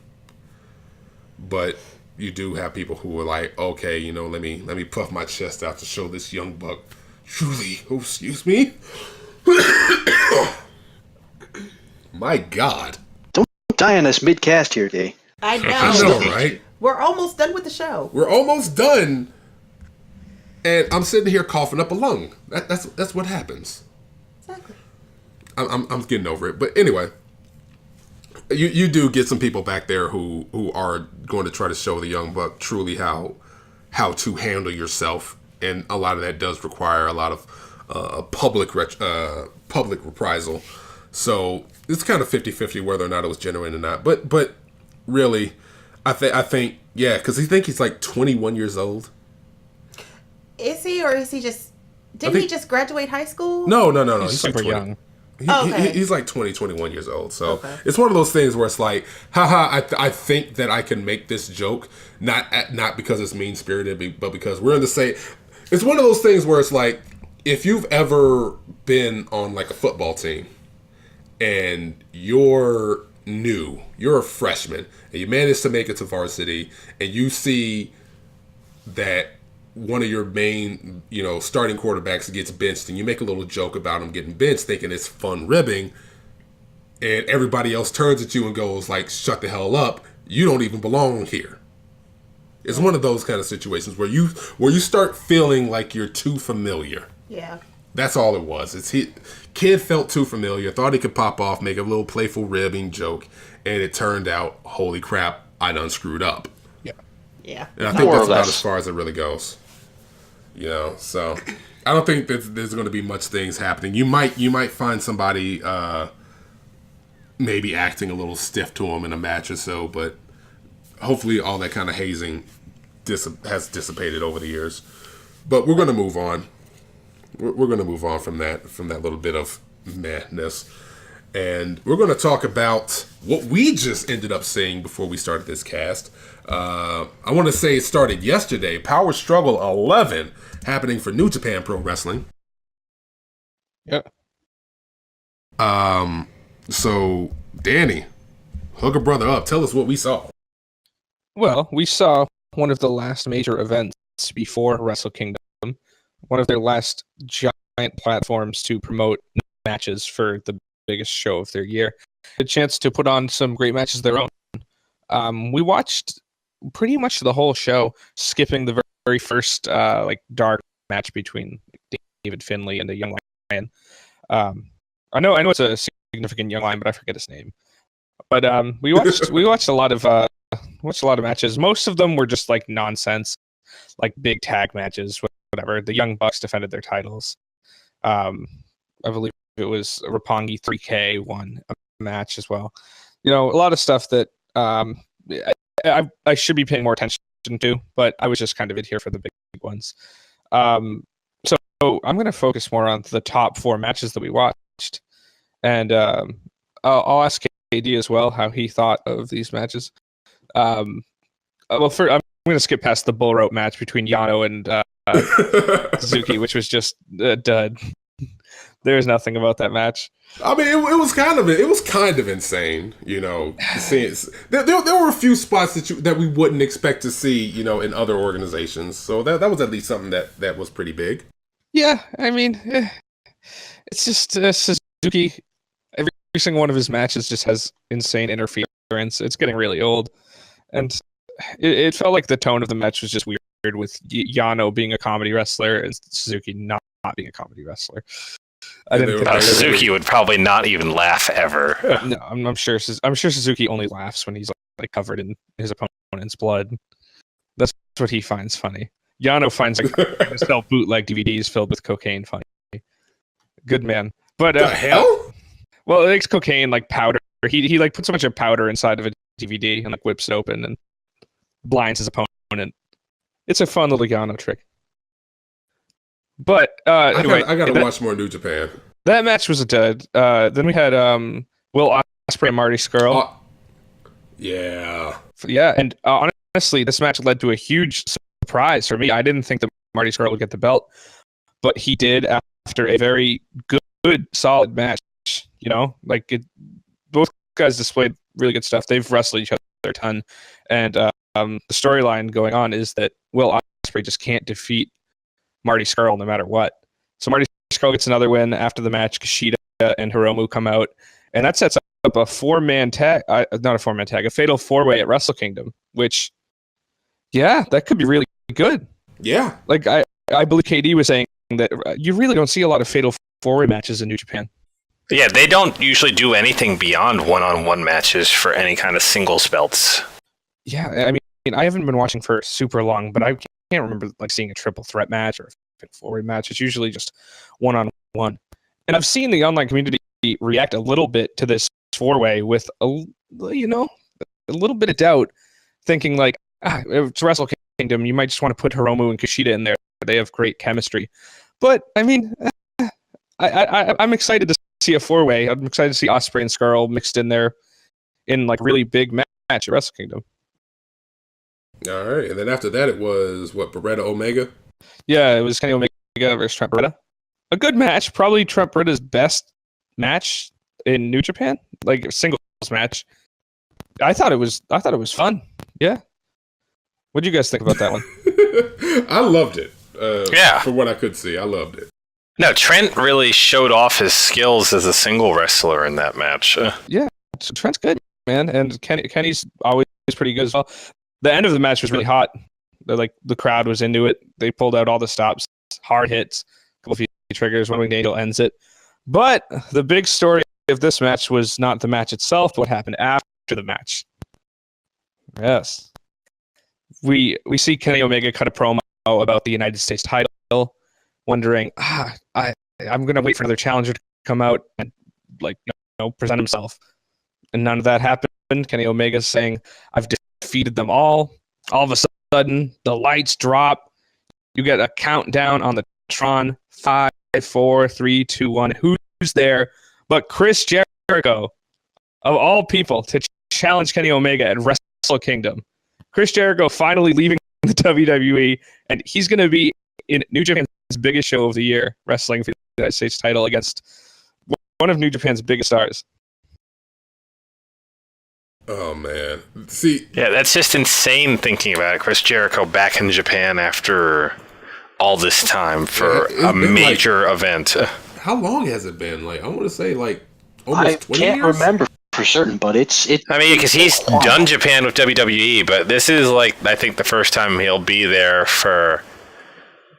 but you do have people who are like, okay, let me puff my chest out to show this young buck truly. Oh, excuse me. My God. Don't die on us mid-cast here, D. I know. I know, right? We're almost done with the show. We're almost done, and I'm sitting here coughing up a lung. That's what happens. Exactly. I'm getting over it, but anyway, you do get some people back there who are going to try to show the young buck truly how to handle yourself, and a lot of that does require a lot of public reprisal. So it's kind of 50-50 whether or not it was genuine or not. But really, I think yeah, because he's like 21 years old. Is he, or is he just? Didn't he just graduate high school? No. He's super like young. He's like 21 years old. So it's one of those things where it's like, haha, I think that I can make this joke, not because it's mean spirited, but because we're in the same. It's one of those things where it's like, if you've ever been on like a football team and you're new, you're a freshman, and you manage to make it to varsity, and you see that one of your main, starting quarterbacks gets benched, and you make a little joke about him getting benched, thinking it's fun ribbing, and everybody else turns at you and goes like, "Shut the hell up! You don't even belong here." It's one of those kind of situations where you start feeling like you're too familiar. Yeah. That's all it was. Kid felt too familiar, thought he could pop off, make a little playful ribbing joke, and it turned out, holy crap, I done screwed up. Yeah. And I think that's about as far as it really goes. So I don't think that there's going to be much things happening. You might find somebody maybe acting a little stiff to him in a match or so, but hopefully all that kind of hazing has dissipated over the years. But we're going to move on. We're going to move on from that little bit of madness. And we're going to talk about what we just ended up seeing before we started this cast. I want to say it started yesterday. Power Struggle 11 happening for New Japan Pro Wrestling. Yep. So, Danny, hook a brother up. Tell us what we saw. Well, we saw one of the last major events before Wrestle Kingdom, one of their last giant platforms to promote matches for the biggest show of their year. A chance to put on some great matches of their own. We watched pretty much the whole show, skipping the very first dark match between David Finlay and the Young Lion. I know it's a significant Young Lion, but I forget his name. But we watched a lot of matches. Most of them were just like nonsense, like big tag matches, whatever. The Young Bucks defended their titles. I believe it was Roppongi 3K won a match as well. A lot of stuff that I should be paying more attention to, but I was just kind of in here for the big ones. So I'm going to focus more on the top 4 matches that we watched, and I'll ask KD as well how he thought of these matches. Well, first, I'm going to skip past the bull rope match between Yano and Suzuki, which was just a dud. There's nothing about that match. I mean, it was kind of insane, Seeing there were a few spots that we wouldn't expect to see, in other organizations. So that was at least something that was pretty big. Yeah, I mean, it's just Suzuki. Every single one of his matches just has insane interference. It's getting really old, and it felt like the tone of the match was just weird with Yano being a comedy wrestler and Suzuki not being a comedy wrestler. I didn't think Suzuki would probably not even laugh ever. No, I'm sure Suzuki only laughs when he's like covered in his opponent's blood. That's what he finds funny. Yano finds like sell bootleg DVDs filled with cocaine funny. Good man. But the hell? Well, it makes cocaine like powder. He like puts a bunch of powder inside of a DVD and like whips it open and blinds his opponent. It's a fun little Yano trick. But anyway, I gotta watch more New Japan. That match was a dud. Then we had Will Ospreay and Marty Scurll. Yeah, and honestly, this match led to a huge surprise for me. I didn't think that Marty Scurll would get the belt, but he did after a very good, solid match. Both guys displayed really good stuff. They've wrestled each other a ton, and the storyline going on is that Will Ospreay just can't defeat Marty Scurll no matter what. So Marty Scurll gets another win after the match. Kushida and Hiromu come out, and that sets up a four-man tag, not a four-man tag, a fatal four-way at Wrestle Kingdom, which, yeah, that could be really good. Yeah. Like, I believe KD was saying that you really don't see a lot of fatal four-way matches in New Japan. Yeah, they don't usually do anything beyond one-on-one matches for any kind of singles belts. Yeah, I mean, I haven't been watching for super long, but I can't remember like seeing a triple threat match or a fatal four-way match. It's usually just one-on-one. And I've seen the online community react a little bit to this four-way with a little bit of doubt, thinking like, it's Wrestle Kingdom, you might just want to put Hiromu and Kushida in there. They have great chemistry. But I mean, I'm excited to see a four-way. I'm excited to see Ospreay and Scurll mixed in there in like really big match at Wrestle Kingdom. All right, and then after that, it was Beretta Omega. Yeah, it was Kenny Omega versus Trent Beretta. A good match, probably Trent Beretta's best match in New Japan, like a singles match. I thought it was fun. Yeah. What did you guys think about that one? I loved it. Yeah. For what I could see, I loved it. No, Trent really showed off his skills as a single wrestler in that match. Yeah, Trent's good, man, and Kenny's always pretty good as well. The end of the match was really hot. The crowd was into it. They pulled out all the stops, hard hits, a couple of triggers. One Winged Angel ends it. But the big story of this match was not the match itself, but what happened after the match. Yes. We see Kenny Omega cut a promo about the United States title, wondering, I'm going to wait for another challenger to come out and present himself. And none of that happened. Kenny Omega saying, I've defeated them all. All of a sudden, the lights drop. You get a countdown on the Tron. 5, 4, 3, 2, 1. Who's there but Chris Jericho, of all people, to challenge Kenny Omega at Wrestle Kingdom? Chris Jericho finally leaving the WWE, and he's going to be in New Japan's biggest show of the year, wrestling for the United States title against one of New Japan's biggest stars. Oh, man. See, yeah, that's just insane thinking about it. Chris Jericho back in Japan after all this time for a major event. How long has it been? Like, I want to say, like, almost 20 years? I can't remember for certain, but it's... I mean, because he's done Japan with WWE, but this is, like, I think the first time he'll be there for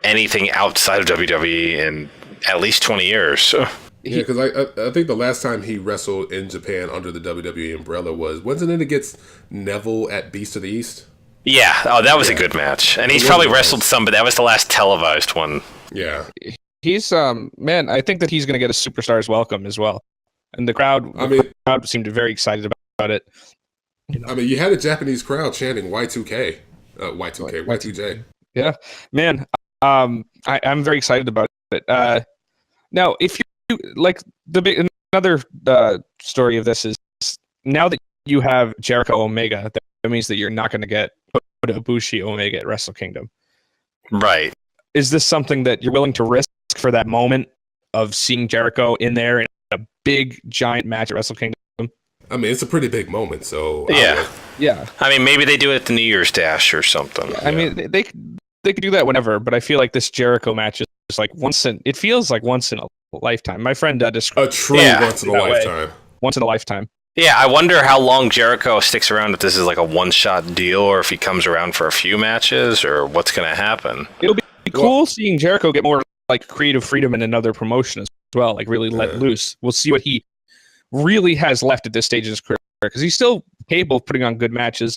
anything outside of WWE in at least 20 years. Yeah, because I think the last time he wrestled in Japan under the WWE umbrella wasn't it against Neville at Beast of the East? Yeah, that was a good match. And he's probably wrestled some, but that was the last televised one. Yeah. He's, man, I think that he's going to get a superstar's welcome as well. And the crowd seemed very excited about it. You know? I mean, you had a Japanese crowd chanting Y2K. Y2J. Yeah. Man, I'm very excited about it. Now, if you, like, another story of this is, now that you have Jericho Omega, that means that you're not going to get Ibushi Omega at Wrestle Kingdom. Right. Is this something that you're willing to risk for that moment of seeing Jericho in there in a big, giant match at Wrestle Kingdom? I mean, it's a pretty big moment, so... Yeah. I mean, maybe they do it at the New Year's Dash or something. I mean, they could do that whenever, but I feel like this Jericho match is like it feels like once in a lifetime. My friend described a true once in a lifetime. Once in a lifetime. Yeah, I wonder how long Jericho sticks around, if this is like a one-shot deal or if he comes around for a few matches or what's going to happen. It'll be cool seeing Jericho get more like creative freedom in another promotion as well, like really let loose. We'll see what he really has left at this stage in his career, because he's still capable of putting on good matches,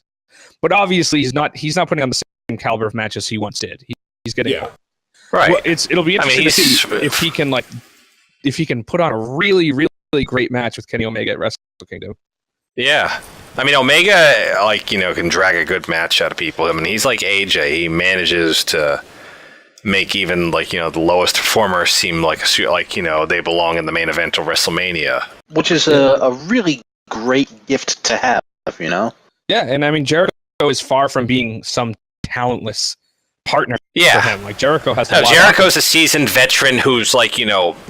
but obviously he's not putting on the same caliber of matches he once did. He's getting right. Well, it'll be interesting to see if he can put on a really, really great match with Kenny Omega at Wrestle Kingdom. Yeah. I mean, Omega, can drag a good match out of people. I mean, he's like AJ. He manages to make even, the lowest performers seem like they belong in the main event of WrestleMania. Which is a really great gift to have, you know? Yeah, and I mean, Jericho is far from being some talentless partner for him. Like, Jericho has Jericho's a seasoned veteran who's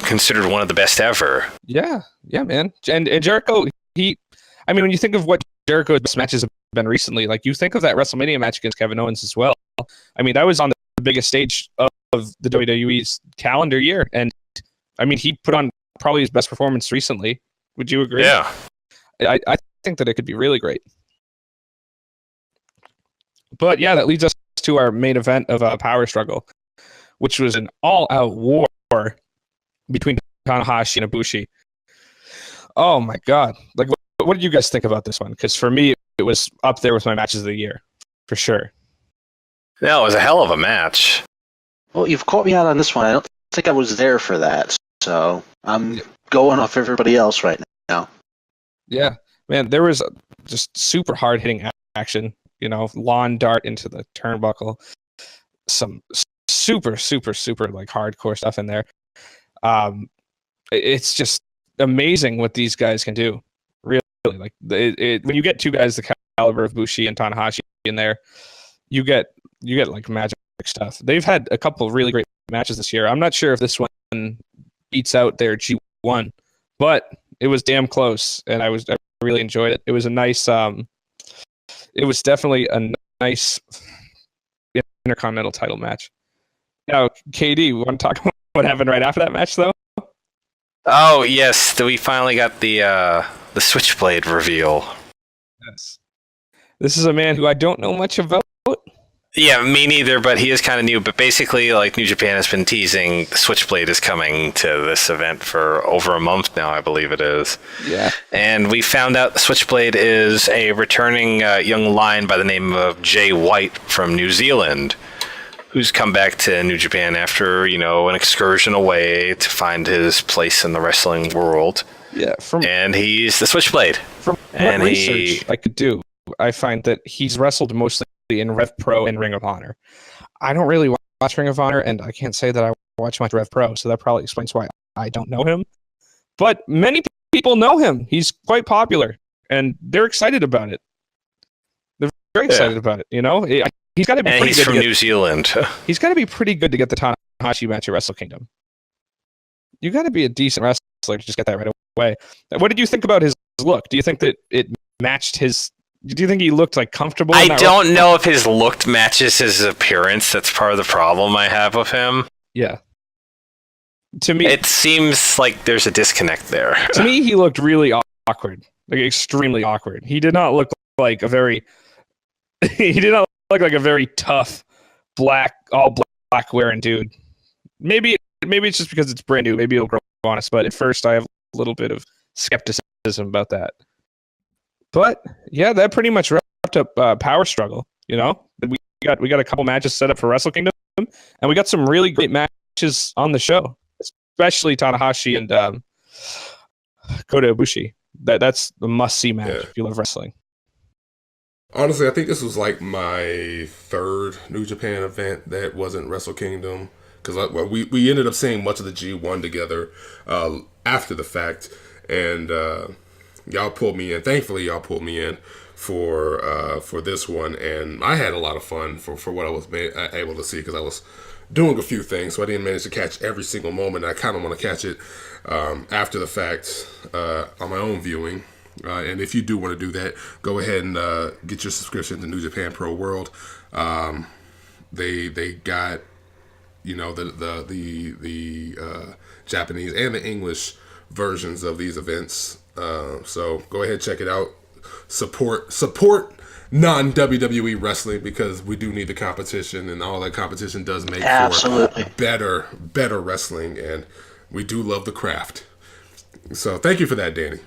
considered one of the best ever. Yeah, man. And Jericho, when you think of what Jericho's best matches have been recently. Like, you think of that WrestleMania match against Kevin Owens as well. I mean, that was on the biggest stage of the WWE's calendar year. And, I mean, he put on probably his best performance recently. Would you agree? Yeah. I think that it could be really great. But, yeah, that leads us to our main event of Power Struggle, which was an all-out war between Tanahashi and Ibushi. Oh, my God. Like, what did you guys think about this one? Because for me, it was up there with my matches of the year, for sure. No, it was a hell of a match. Well, you've caught me out on this one. I don't think I was there for that, so I'm going off everybody else right now. Yeah, man, there was just super hard-hitting action, you know, lawn dart into the turnbuckle, some super, super, super, like, hardcore stuff in there. It's just amazing what these guys can do. Really, like, when you get two guys the caliber of Bushi and Tanahashi in there, you get like magic stuff. They've had a couple of really great matches this year. I'm not sure if this one beats out their G1, but it was damn close, and I really enjoyed it. It was a nice, it was definitely a nice Intercontinental title match. Now, KD, we want to talk about what happened right after that match, though? Oh yes, we finally got the Switchblade reveal. Yes. This is a man who I don't know much about. Yeah, me neither, but he is kind of new. But basically, like, New Japan has been teasing the Switchblade is coming to this event for over a month now, I believe it is. Yeah. And we found out the Switchblade is a returning young lion by the name of Jay White from New Zealand, who's come back to New Japan after, you know, an excursion away to find his place in the wrestling world. Yeah. And he's the Switchblade. From what research I could do, I find that he's wrestled mostly in Rev Pro and Ring of Honor. I don't really watch Ring of Honor, and I can't say that I watch much Rev Pro, so that probably explains why I don't know him. But many people know him. He's quite popular, and they're excited about it. They're very excited about it, you know? He's got to be and pretty he's good from New Zealand. He's got to be pretty good to get the Tanahashi match at Wrestle Kingdom. You got to be a decent wrestler to just get that right away. What did you think about his look? Do you think that it matched his... Do you think he looked, like, comfortable? I don't know if his look matches his appearance. That's part of the problem I have with him. Yeah. To me... It seems like there's a disconnect there. To me, he looked really awkward. Like, extremely awkward. He did not look like a very... he did not look like a very tough, all black wearing dude. Maybe it's just because it's brand new. Maybe it'll grow on us. But at first, I have a little bit of skepticism about that. But yeah, that pretty much wrapped up Power Struggle. You know, we got a couple matches set up for Wrestle Kingdom, and we got some really great matches on the show, especially Tanahashi and Kota Ibushi. That's a must-see match if you love wrestling. Honestly, I think this was like my third New Japan event that wasn't Wrestle Kingdom, because we ended up seeing much of the G1 together after the fact, and y'all pulled me in. Thankfully, y'all pulled me in for this one, and I had a lot of fun for what I was able to see, because I was doing a few things, so I didn't manage to catch every single moment. I kind of want to catch it after the fact on my own viewing. And if you do want to do that, go ahead and get your subscription to New Japan Pro World. They got, you know, the Japanese and the English versions of these events. So go ahead, check it out. Support non-WWE wrestling, because we do need the competition, and all that competition does make for better wrestling, and we do love the craft. So thank you for that, Danny.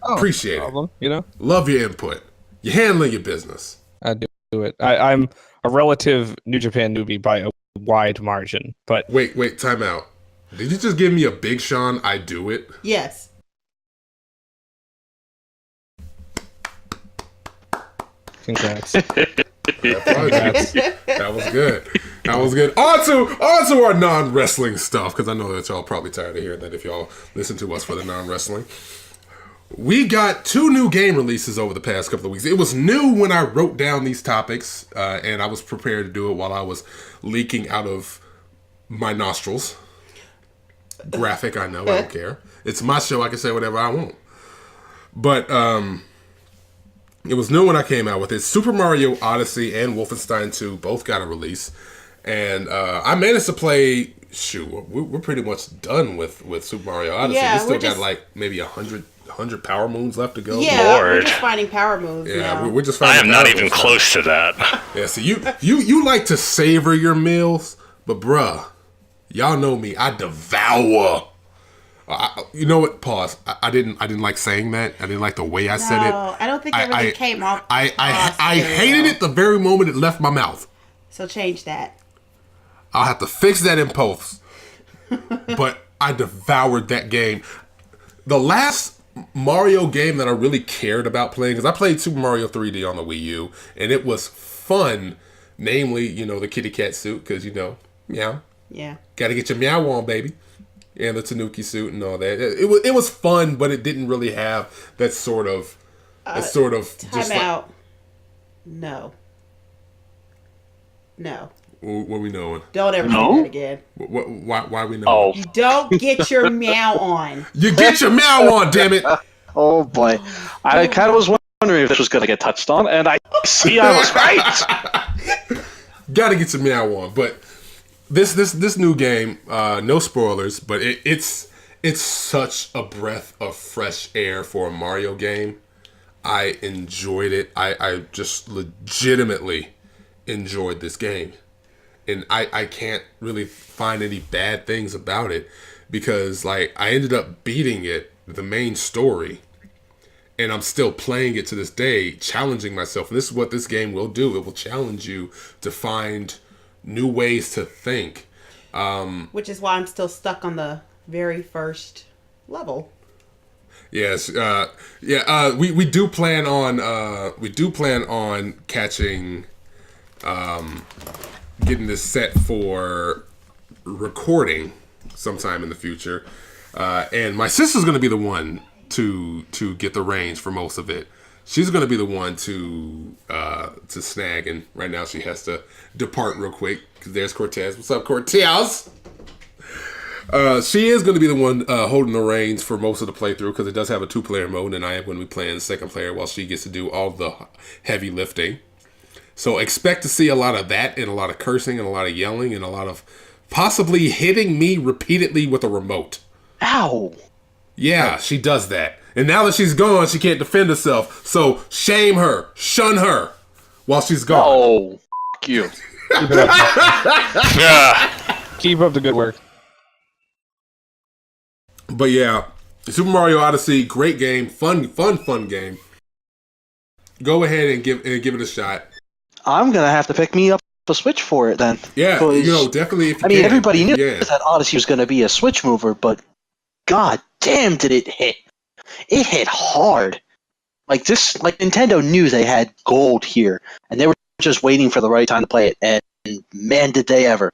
Appreciate it. You know, love your input. You're handling your business. I do it. I'm a relative New Japan newbie by a wide margin. But wait, time out. Did you just give me a Big Sean? I do it. Yes. Congrats. Congrats. That was good. That was good. On to our non-wrestling stuff, because I know that y'all probably tired of hearing that if y'all listen to us for the non-wrestling. We got 2 new game releases over the past couple of weeks. It was new when I wrote down these topics, and I was prepared to do it while I was leaking out of my nostrils. Graphic, I know, I don't care. It's my show, I can say whatever I want. But It was new when I came out with it. Super Mario Odyssey and Wolfenstein 2 both got a release. And I managed to play... Shoot, we're pretty much done with Super Mario Odyssey. Yeah, we still we're got just- like maybe 100 power moons left to go. Yeah, we're Lord. just finding power moves Yeah, now. we're just I finding am not power even moves now. close to that. Yeah, so you like to savor your meals, but bruh, y'all know me. I devour. You know what? Pause. I didn't like saying that. I didn't like the way I said it. No, I don't think it really came off. I hated it the very moment it left my mouth. So change that. I'll have to fix that in post. But I devoured that game. The last Mario game that I really cared about playing, because I played Super Mario 3D on the Wii U, and it was fun. Namely, the kitty cat suit, because, meow. Yeah. Got to get your meow on, baby. And the Tanuki suit and all that. It was fun, but it didn't really have that sort of... Time out. No. What are we knowing? Don't ever No? do that again. Why are we knowing? Oh, You don't get your meow on. You get your meow on, damn it! Oh boy, I kind of was wondering if this was going to get touched on, and I see I was right. Got to get your meow on. But this new game, no spoilers, but it's such a breath of fresh air for a Mario game. I enjoyed it. I just legitimately enjoyed this game. And I can't really find any bad things about it because, I ended up beating it, the main story, and I'm still playing it to this day, challenging myself. And this is what this game will do. It will challenge you to find new ways to think. Which is why I'm still stuck on the very first level. Yes, we do plan on catching, getting this set for recording sometime in the future, and my sister's going to be the one to get the reins for most of it. She's going to be the one to snag, and right now she has to depart real quick because there's Cortez. What's up, Cortez? She is going to be the one holding the reins for most of the playthrough because it does have a 2-player mode, and I am going to be playing the second player while she gets to do all the heavy lifting. So expect to see a lot of that and a lot of cursing and a lot of yelling and a lot of possibly hitting me repeatedly with a remote. Ow! Yeah, she does that. And now that she's gone, she can't defend herself. So shame her, shun her while she's gone. Oh, f*** you. Keep up the good work. But yeah, Super Mario Odyssey, great game, fun game. Go ahead and give it a shot. I'm gonna have to pick me up a Switch for it then. Yeah, 'Cause, definitely. If you I mean, can. everybody knew Yeah. that Odyssey was gonna be a Switch mover, but god damn, did it hit! It hit hard. Like Nintendo knew they had gold here, and they were just waiting for the right time to play it. And man, did they ever!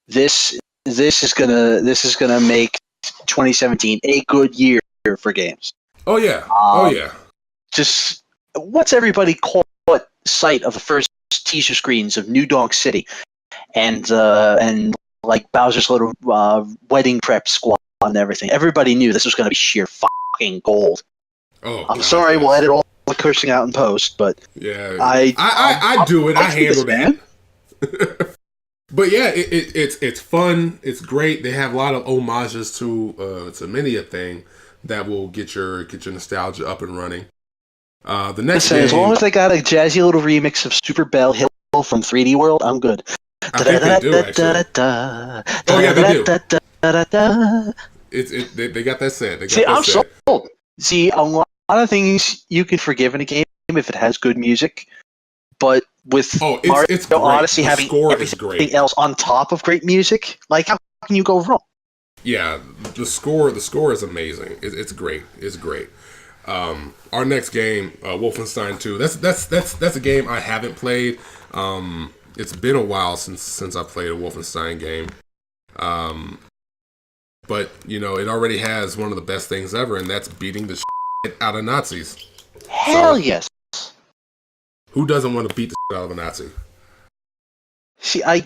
This is gonna make 2017 a good year for games. Oh yeah. Just what's everybody caught sight of the first teaser screens of New Donk City and like Bowser's little wedding prep squad and everything. Everybody knew this was going to be sheer fucking gold. Oh, I'm God, sorry, yes. we'll edit all the cursing out in post, but Yeah, I do it. I handle man. that. But yeah, it's fun. It's great. They have a lot of homages to many a thing that will get your nostalgia up and running. The next Listen, game, as long as they got a jazzy little remix of Super Bell Hill from 3D World, I'm good. I think they do actually. Oh yeah, they do. They got that set. They got See, that I'm set. sold. See, a lot of things you can forgive in a game if it has good music, but with Oh, Mario it's great. Odyssey The having score is everything great. else on top of great music, like how can you go wrong? Yeah, the score is amazing. It's great. It's great. Our next game, Wolfenstein 2. That's a game I haven't played. It's been a while since I played a Wolfenstein game. But it already has one of the best things ever, and that's beating the shit out of Nazis. Hell So- yes. Who doesn't want to beat the shit out of a Nazi? See, I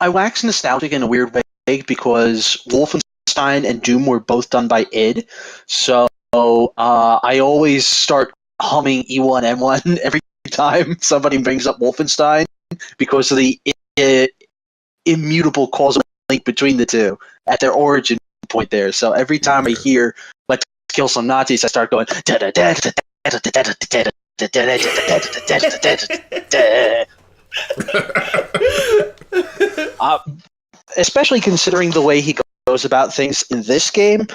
wax nostalgic in a weird way because Wolfenstein and Doom were both done by id, so I always start humming E1M1 every time somebody brings up Wolfenstein because of the immutable causal link between the two at their origin point there. So every time I hear "Let's kill some Nazis," I start going. Especially considering the way he goes about things in this game,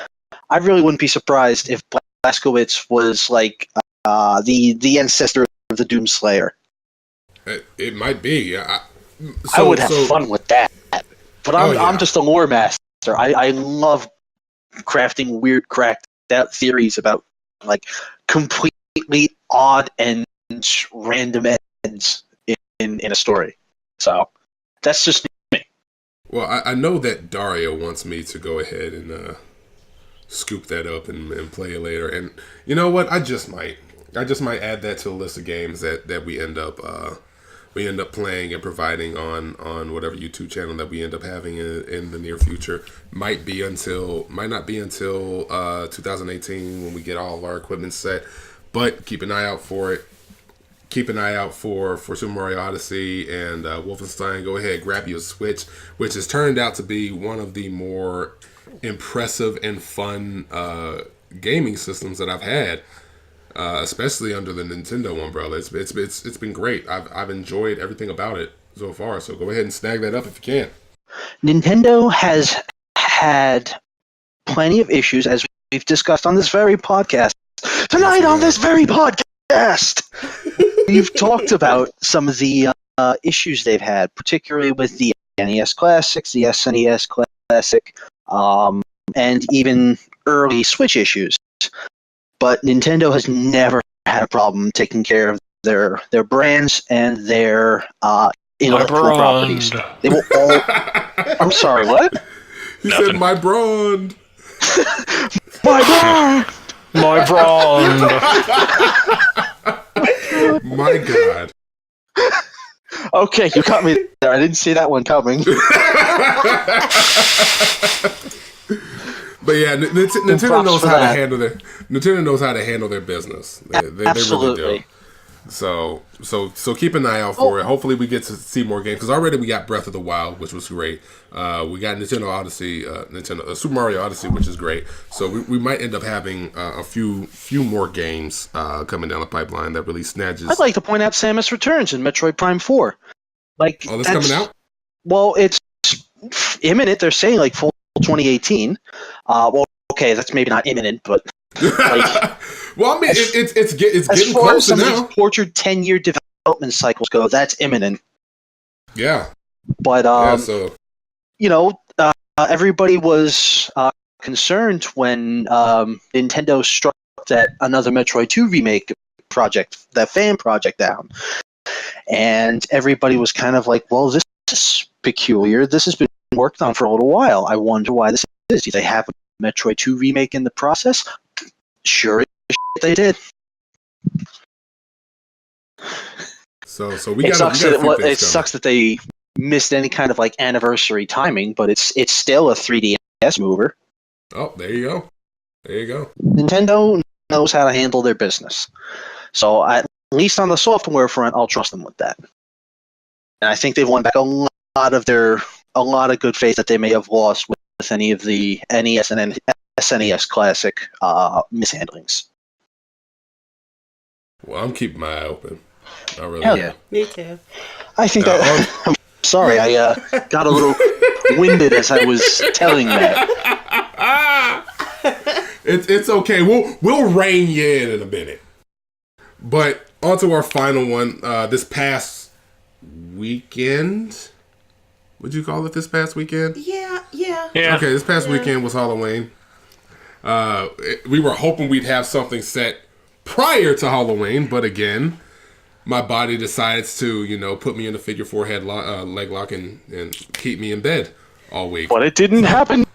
I really wouldn't be surprised if Blazkowicz was like the ancestor of the Doomslayer. It might be. I would have fun with that. But I'm just a lore master. I love crafting weird, cracked out theories about like completely odd and random ends in a story. So that's just me. Well, I know that Daria wants me to go ahead and scoop that up and play it later. And you know what? I just might add that to the list of games that we end up playing and providing on whatever YouTube channel that we end up having in the near future. Might not be until 2018 when we get all of our equipment set. But keep an eye out for it. Keep an eye out for Super Mario Odyssey and Wolfenstein. Go ahead, grab your Switch, which has turned out to be one of the more impressive and fun gaming systems that I've had, especially under the Nintendo umbrella. It's been great. I've enjoyed everything about it so far. So go ahead and snag that up if you can. Nintendo has had plenty of issues, as we've discussed on this very podcast. Tonight on this very podcast, we've talked about some of the issues they've had, particularly with the NES Classics, the SNES Classic, and even early Switch issues. But Nintendo has never had a problem taking care of their brands and their intellectual properties. They will all. I'm sorry, what? He said, "My brand." My brand. My brand. My God. Okay, you caught me there. I didn't see that one coming. But yeah, Nintendo knows how to handle their business. They really do. So keep an eye out for it. Hopefully we get to see more games, because already we got Breath of the Wild, which was great. We got Nintendo Odyssey, Super Mario Odyssey, which is great. So we might end up having a few more games coming down the pipeline that really snatches. I'd like to point out Samus Returns and Metroid Prime 4. Like, that's coming out? Well, it's imminent. They're saying like full 2018. Well, okay, that's maybe not imminent, but like. Well, I mean, it's getting as far closer as some now. Of these tortured 10-year development cycles go, that's imminent. Yeah. But everybody was concerned when Nintendo struck that another Metroid 2 remake project, that fan project, down, and everybody was kind of like, "Well, this is peculiar. This has been worked on for a little while. I wonder why this is. Do they have a Metroid 2 remake in the process?" Sure. They did. So we got. It sucks that they missed any kind of like anniversary timing, but it's still a 3DS mover. Oh, there you go. There you go. Nintendo knows how to handle their business, so at least on the software front, I'll trust them with that. And I think they've won back a lot of good faith that they may have lost with any of the NES and SNES Classic mishandlings. Well, I'm keeping my eye open. I really Hell am. yeah. Me too. I think that. I'm sorry, I got a little winded as I was telling that. It's okay. We'll rein you in a minute. But on to our final one. This past weekend. Would you call it this past weekend? Yeah. Okay, this past weekend was Halloween. We were hoping we'd have something set prior to Halloween, but again, my body decides to, put me in a figure 4 leg lock and keep me in bed all week. But it didn't happen.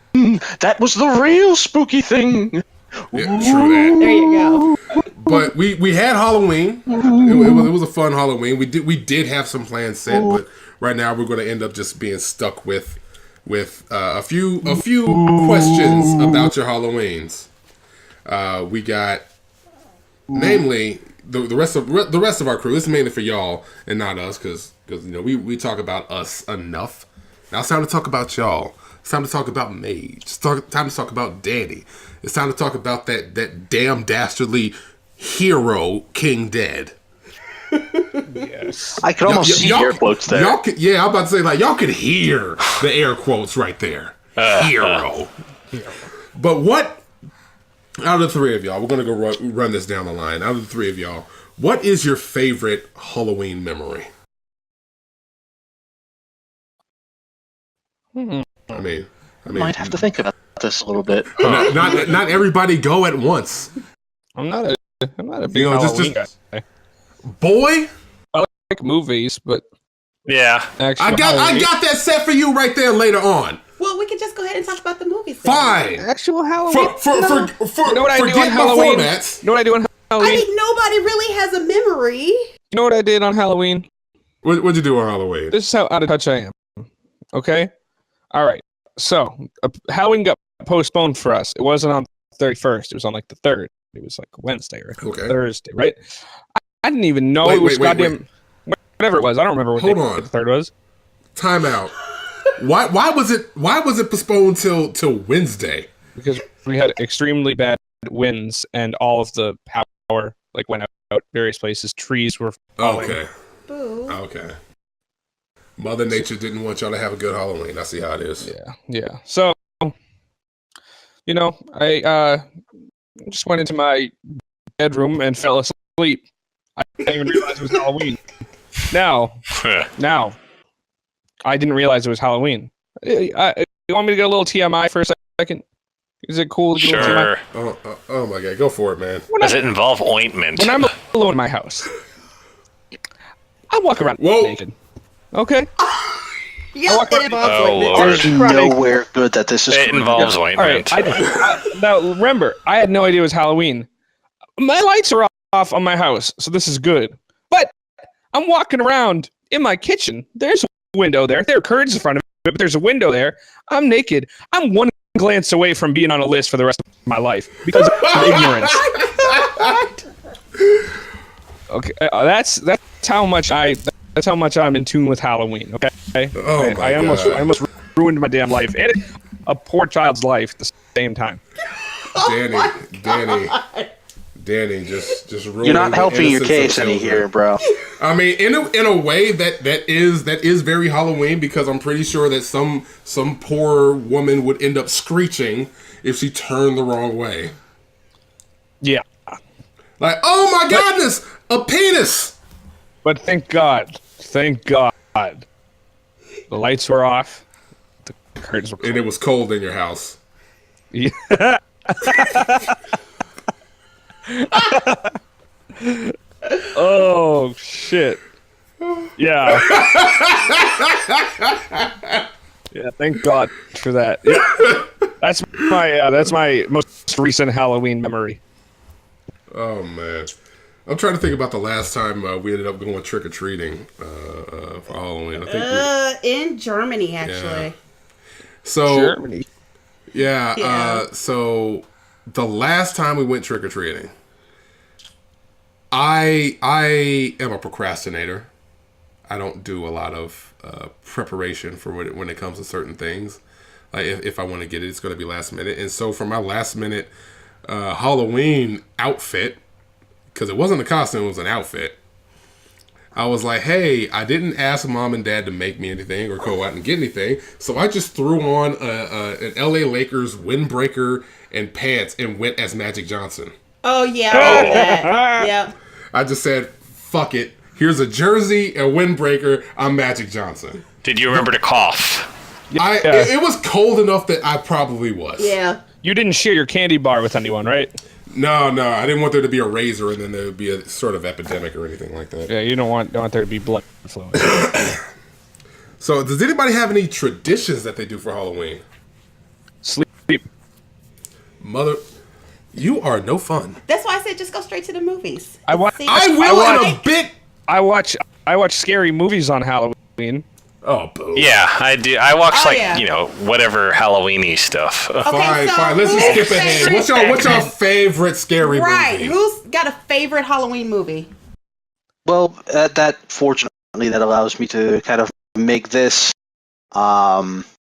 That was the real spooky thing. Yeah, true that. There you go. But we had Halloween. It was a fun Halloween. We did have some plans set, but right now we're going to end up just being stuck with a few questions about your Halloweens. We got, namely, the rest of our crew. This is mainly for y'all and not us, because we talk about us enough. Now it's time to talk about y'all. It's time to talk about Mage. It's time to talk about Danny. It's time to talk about that damn dastardly hero, King Dead. Yes. I could almost see air quotes there. I'm about to say, like, y'all could hear the air quotes right there. Hero. But what, out of the three of y'all, we're going to go run this down the line. Out of the three of y'all, what is your favorite Halloween memory? I mean, Might have to think about this a little bit. not everybody go at once. I'm not a big Halloween guy. Boy, I like movies, but Yeah. I got that set for you right there later on. Well, we could just go ahead and talk about the movies. Fine. Actual Halloween. For you know what I do on Halloween? You know what I do on Halloween? I mean, nobody really has a memory. You know what I did on Halloween? What'd you do on Halloween? This is how out of touch I am. Okay? All right. So, Halloween got postponed for us. It wasn't on the 31st. It was on like the 3rd. It was like Wednesday or Thursday, right? I didn't even know it was goddamn... Whatever it was. I don't remember what Hold the on. 3rd was. Time out. Why was it postponed till Wednesday? Because we had extremely bad winds and all of the power like went out various places. Trees were falling. Okay. Boo. Okay. Mother Nature didn't want y'all to have a good Halloween. I see how it is. Yeah. So, I just went into my bedroom and fell asleep. I didn't even realize it was Halloween. Now, I didn't realize it was Halloween. You want me to get a little TMI for a second? Is it cool? To get a little Sure. Oh my God, go for it, man. Does it involve ointment? When I'm alone in my house, I walk around naked. Okay? Yeah, it involves Lord. There's nowhere good that this is. It involves ointment. All right. Now, remember, I had no idea it was Halloween. My lights are off on my house, so this is good. But I'm walking around in my kitchen. There's a window there. There are curtains in front of it, but there's a window there. I'm naked. I'm one glance away from being on a list for the rest of my life because of ignorance. Okay, that's how much I'm in tune with Halloween. Okay, Oh my I almost ruined my damn life and a poor child's life at the same time. Danny, just ruining. You're not helping your the case innocence of any children. here, bro. I mean, in a way that is very Halloween, because I'm pretty sure that some poor woman would end up screeching if she turned the wrong way. Yeah, Like, oh my goodness, a penis! but thank God, the lights were off, the curtains were closed. And it was cold in your house. Yeah. Oh shit! Yeah. Yeah. Thank God for that. Yeah. That's my most recent Halloween memory. Oh man, I'm trying to think about the last time we ended up going trick or treating for Halloween. I think in Germany, actually. Yeah. So Germany. Yeah. So the last time we went trick or treating, I am a procrastinator. I don't do a lot of preparation for when it comes to certain things. Like if I want to get it, it's going to be last minute. And so for my last minute Halloween outfit, because it wasn't a costume, it was an outfit, I was like, hey, I didn't ask mom and dad to make me anything or go out and get anything. So I just threw on an LA Lakers windbreaker and pants and went as Magic Johnson. Oh, yeah. I remember that. Yeah. I just said, fuck it. Here's a jersey and windbreaker. I'm Magic Johnson. Did you remember to cough? It was cold enough that I probably was. Yeah. You didn't share your candy bar with anyone, right? No, I didn't want there to be a razor and then there would be a sort of epidemic or anything like that. Yeah, you don't want there to be blood flowing. So, does anybody have any traditions that they do for Halloween? Sleep. Mother, you are no fun. That's why I said just go straight to the movies. I will in a bit. I watch scary movies on Halloween. Oh, boo. Yeah, I do. I watch yeah. whatever Halloweeny stuff. Fine. Let's just skip ahead. What's your favorite scary movie? Right. Who's got a favorite Halloween movie? Well, that fortunately that allows me to kind of make this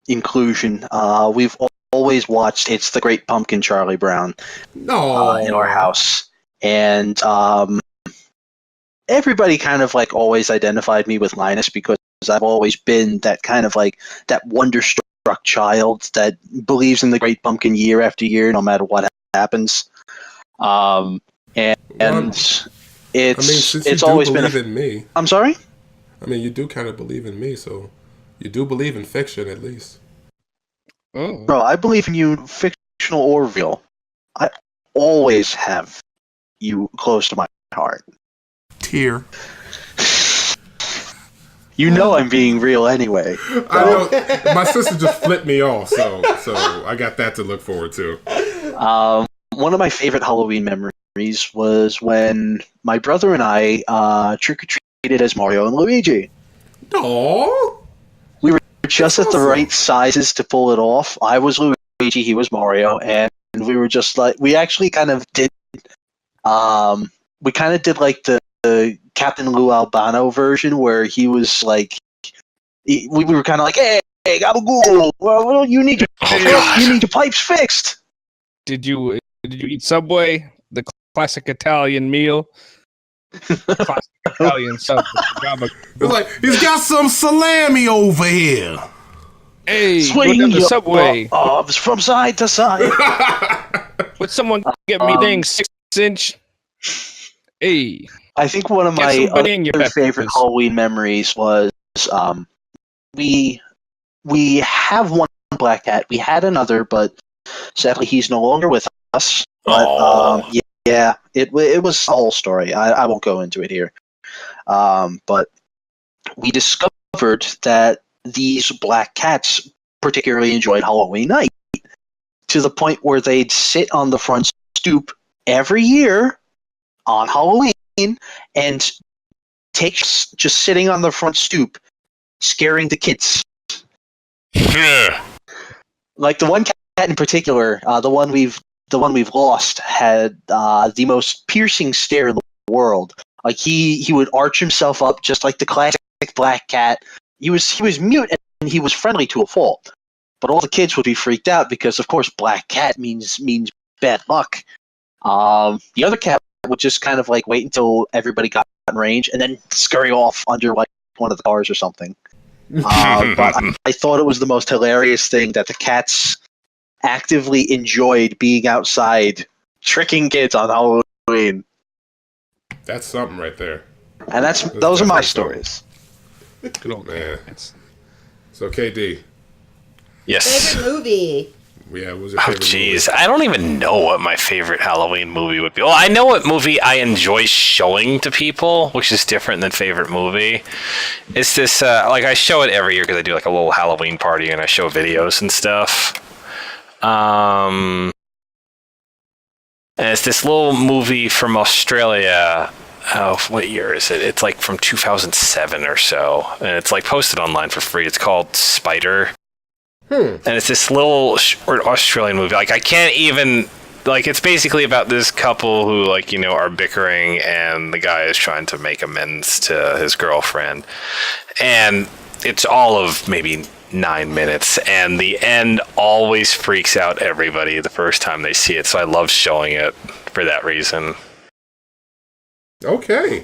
inclusion. We've always watched It's the Great Pumpkin, Charlie Brown, in our house, and everybody kind of like always identified me with Linus because I've always been that kind of like that wonderstruck child that believes in the Great Pumpkin year after year, no matter what happens. It's always been in me. I'm sorry? I mean, you do kind of believe in me, so you do believe in fiction at least. Oh. Bro, I believe in you, fictional or real. I always have you close to my heart. Tear. You know I'm being real anyway. I know. My sister just flipped me off, so I got that to look forward to. One of my favorite Halloween memories was when my brother and I trick-or-treated as Mario and Luigi. Aww. We were just at the right sizes to pull it off. I was Luigi, he was Mario, and we were just like, we actually kind of did, like the Captain Lou Albano version where he was like, we were kind of like, hey, Gabagool, well, you need your pipes fixed. Did you eat Subway? The classic Italian meal? Classic Italian sub. It's like, he's got some salami over here. Hey, Swing go down the your Subway. arms from side to side. Would someone get me dang 6-inch? Hey. I think one of my other favorite Halloween memories was we have one black cat. We had another, but sadly he's no longer with us. But it was a whole story. I won't go into it here. But we discovered that these black cats particularly enjoyed Halloween night to the point where they'd sit on the front stoop every year on Halloween and take just sitting on the front stoop, scaring the kids. Like the one cat in particular, the one we've lost had the most piercing stare in the world. Like he would arch himself up just like the classic black cat. He was mute and he was friendly to a fault. But all the kids would be freaked out because of course black cat means bad luck. The other cat would just kind of like wait until everybody got in range and then scurry off under like one of the cars or something. But I thought it was the most hilarious thing that the cats actively enjoyed being outside tricking kids on Halloween. That's something right there. And those are my stories. Good old man. So KD. Yes. Favorite movie. Yeah, what was your favorite movie? Jeez, I don't even know what my favorite Halloween movie would be. Well, I know what movie I enjoy showing to people, which is different than favorite movie. It's this, like I show it every year because I do like a little Halloween party and I show videos and stuff. And it's this little movie from Australia. Oh, what year is it? It's like from 2007 or so, and it's like posted online for free. It's called Spider. And it's this little short Australian movie. Like I can't even it's basically about this couple who are bickering, and the guy is trying to make amends to his girlfriend, and it's all of maybe 9 minutes, and the end always freaks out everybody the first time they see it. So I love showing it for that reason. Okay.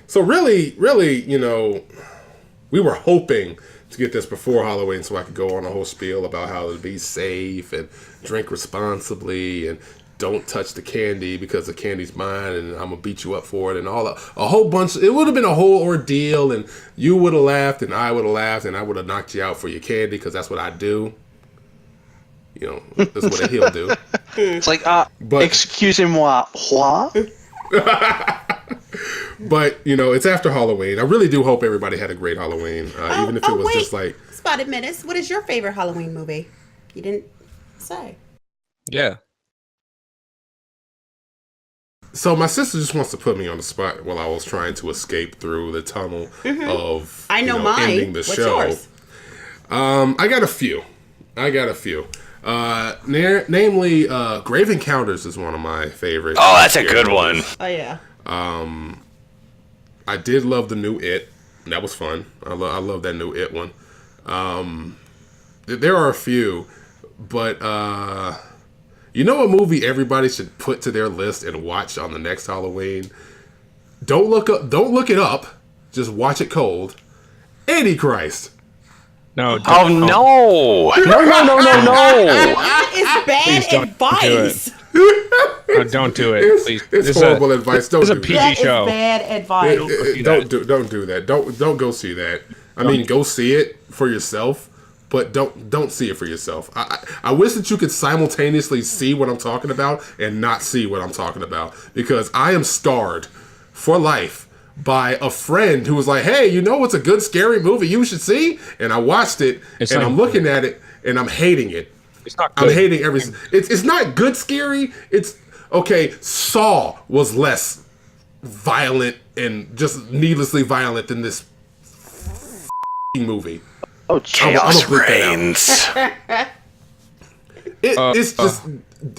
So really, we were hoping to get this before Halloween so I could go on a whole spiel about how to be safe and drink responsibly and don't touch the candy because the candy's mine and I'm gonna beat you up for it and all a whole bunch. It would have been a whole ordeal, and you would have laughed and I would have laughed and I would have knocked you out for your candy because that's what I do. That's what a heel do. It's like, excusez-moi, what? But it's after Halloween. I really do hope everybody had a great Halloween, even if it was just like Spotted Menace. What is your favorite Halloween movie? You didn't say. Yeah. So my sister just wants to put me on the spot while I was trying to escape through the tunnel of I know mine. ending the What's show. yours? I got a few. Namely, Grave Encounters is one of my favorites. Oh, that's a good one. Oh yeah. I did love the new It. That was fun. I love that new It one. There are a few, but you know a movie everybody should put to their list and watch on the next Halloween? Don't look it up. Just watch it cold. Antichrist. No. Oh no! No! That is bad advice. No, don't do it, please. It's horrible advice. Don't This is do a PG that. That show. is bad advice. Don't do that. Don't go see that. I mean, go see it for yourself, but don't see it for yourself. I wish that you could simultaneously see what I'm talking about and not see what I'm talking about, because I am scarred for life by a friend who was like, "Hey, you know what's a good scary movie you should see?" And I watched it, and I'm looking at it, and I'm hating it. It's not good. I'm hating everything. It's not good scary. It's okay. Saw was less violent and just needlessly violent than this movie. Oh, Chaos I'm gonna bleep reigns.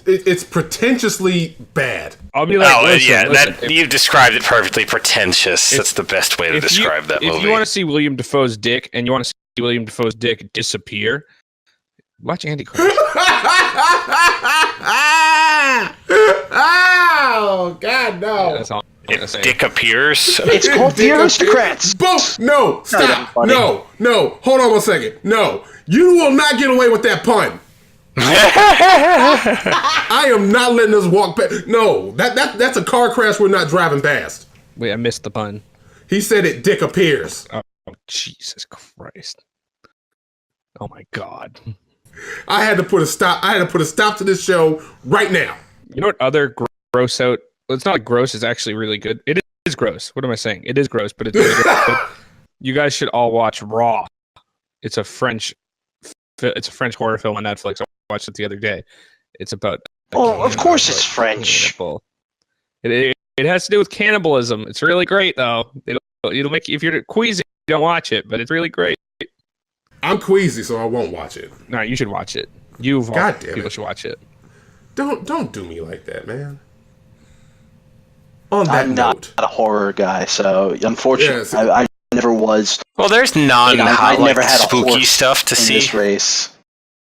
It's pretentiously bad. I'll be like, listen, that you described it perfectly. Pretentious. That's the best way to describe that movie. If you want to see William Dafoe's dick and you want to see William Dafoe's dick disappear, watch Antichrist. Oh God, no! Yeah, that's all I'm gonna If say. Dick appears, It's called The Aristocrats. Both. No, stop. funny. No. Hold on 1 second. No, you will not get away with that pun. I am not letting this walk past. No, that's a car crash we're not driving past. Wait, I missed the pun. He said it. Dick appears. Oh, Jesus Christ. Oh my God. I had to put a stop. I had to put a stop to this show right now. You know what other gross out? Well, it's not gross. It's actually really good. It is gross. What am I saying? It is gross, but it's really good. But you guys should all watch Raw. It's a French horror film on Netflix. I watched it the other day. It's about. Oh, of course it's French. It has to do with cannibalism. It's really great though. It'll make you, if you're queasy, don't watch it, but it's really great. I'm queasy, so I won't watch it. No, you should watch it. God damn People it. should watch it. Don't do me like that, man. On that I'm not a horror guy, so unfortunately, Yeah, I never was. well, there's I never had a spooky horse stuff to in see. this race.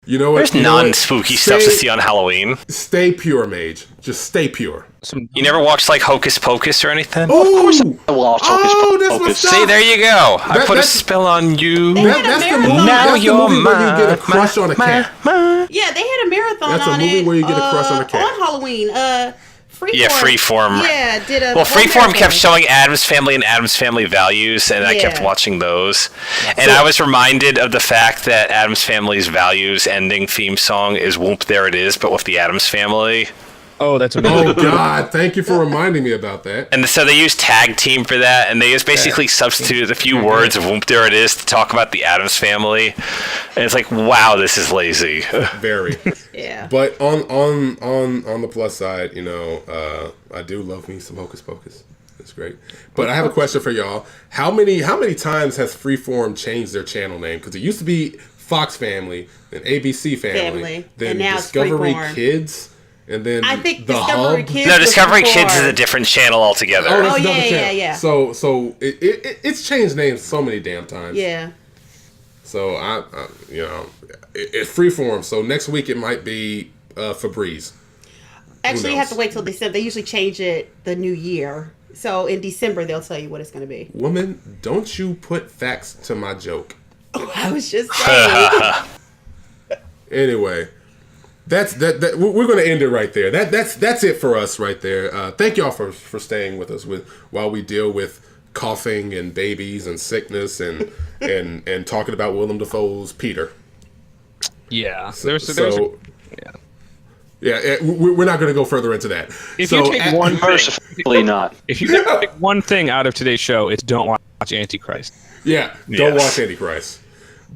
You know what? There's You know what? non-spooky stuff to see on Halloween. Stay pure, Mage. Just stay pure. You never watched like Hocus Pocus or anything? Oh, of course I watch Hocus that's Pocus. my stuff. See, there you go. I put a that's- spell on you. That's the movie. Now That's the you're movie where you get a mine, crush on a cat. Yeah, they had a marathon That's a on movie it. where you get a crush on a cat. On Halloween. Freeform. Yeah, Freeform. Yeah, did a. Well, whole Freeform marathon. kept showing Addams Family and Addams Family Values, and I kept Yeah. watching those. And I was reminded of the fact that Addams Family's Values ending theme song is "Whoop There It Is," but with the Addams Family. Oh, that's amazing. Oh God! Thank you for reminding me about that. And so they used Tag Team for that, and they just basically substituted a few words of "Whoop There It Is" to talk about the Addams Family. And it's like, wow, this is lazy. Very. Yeah. But on the plus side, you know, I do love me some Hocus Pocus. It's great. But I have a question for y'all. How many times has Freeform changed their channel name? Because it used to be Fox Family, then ABC Family, then and now it's Discovery Freeform. Kids, and then I think the Discovery Hub. Kids. No, was Discovery before. Kids is a different channel altogether. Oh, that's Oh, another yeah, channel. yeah. So it's changed names so many damn times. Yeah. So I you know, it's Freeform. So next week it might be Febreze. Actually, you have to knows? wait till December. They usually change it the new year. So in December, they'll tell you what it's going to be. Woman, don't you put facts to my joke. I was just saying. Anyway, that's that. We're going to end it right there. That's it for us right there. Thank y'all for staying with us while we deal with coughing and babies and sickness and and talking about Willem Dafoe's Peter. Yeah. Yeah, we're not going to go further into that. If you take one thing, Mercifully not. if you take one thing out of today's show, it's don't watch Antichrist. Yeah, don't watch Antichrist.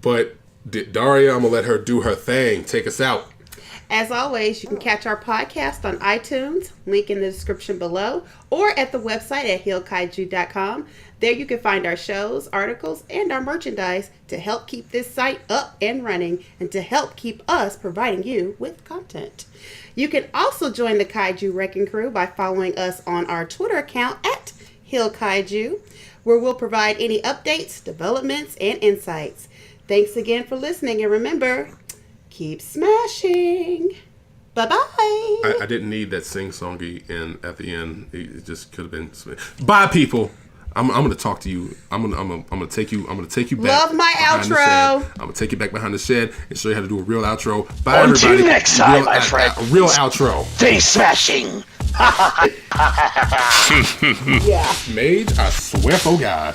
But Daria, I'm going to let her do her thing. Take us out. As always, you can catch our podcast on iTunes, link in the description below, or at the website at HEELKAIJU.com. There you can find our shows, articles, and our merchandise to help keep this site up and running and to help keep us providing you with content. You can also join the Kaiju Wrecking Crew by following us on our Twitter account at HEELKAIJU, where we'll provide any updates, developments, and insights. Thanks again for listening, and remember, keep smashing. Bye-bye. I didn't need that sing-songy in at the end. It just could have been. Bye, people. I'm gonna talk to you. I'm gonna take you back. Love my outro. I'm gonna take you back behind the shed and show you how to do a real outro. Bye, Until everybody. next time, my friend. A real outro. Stay smashing. Yeah. Mage, I swear, oh God.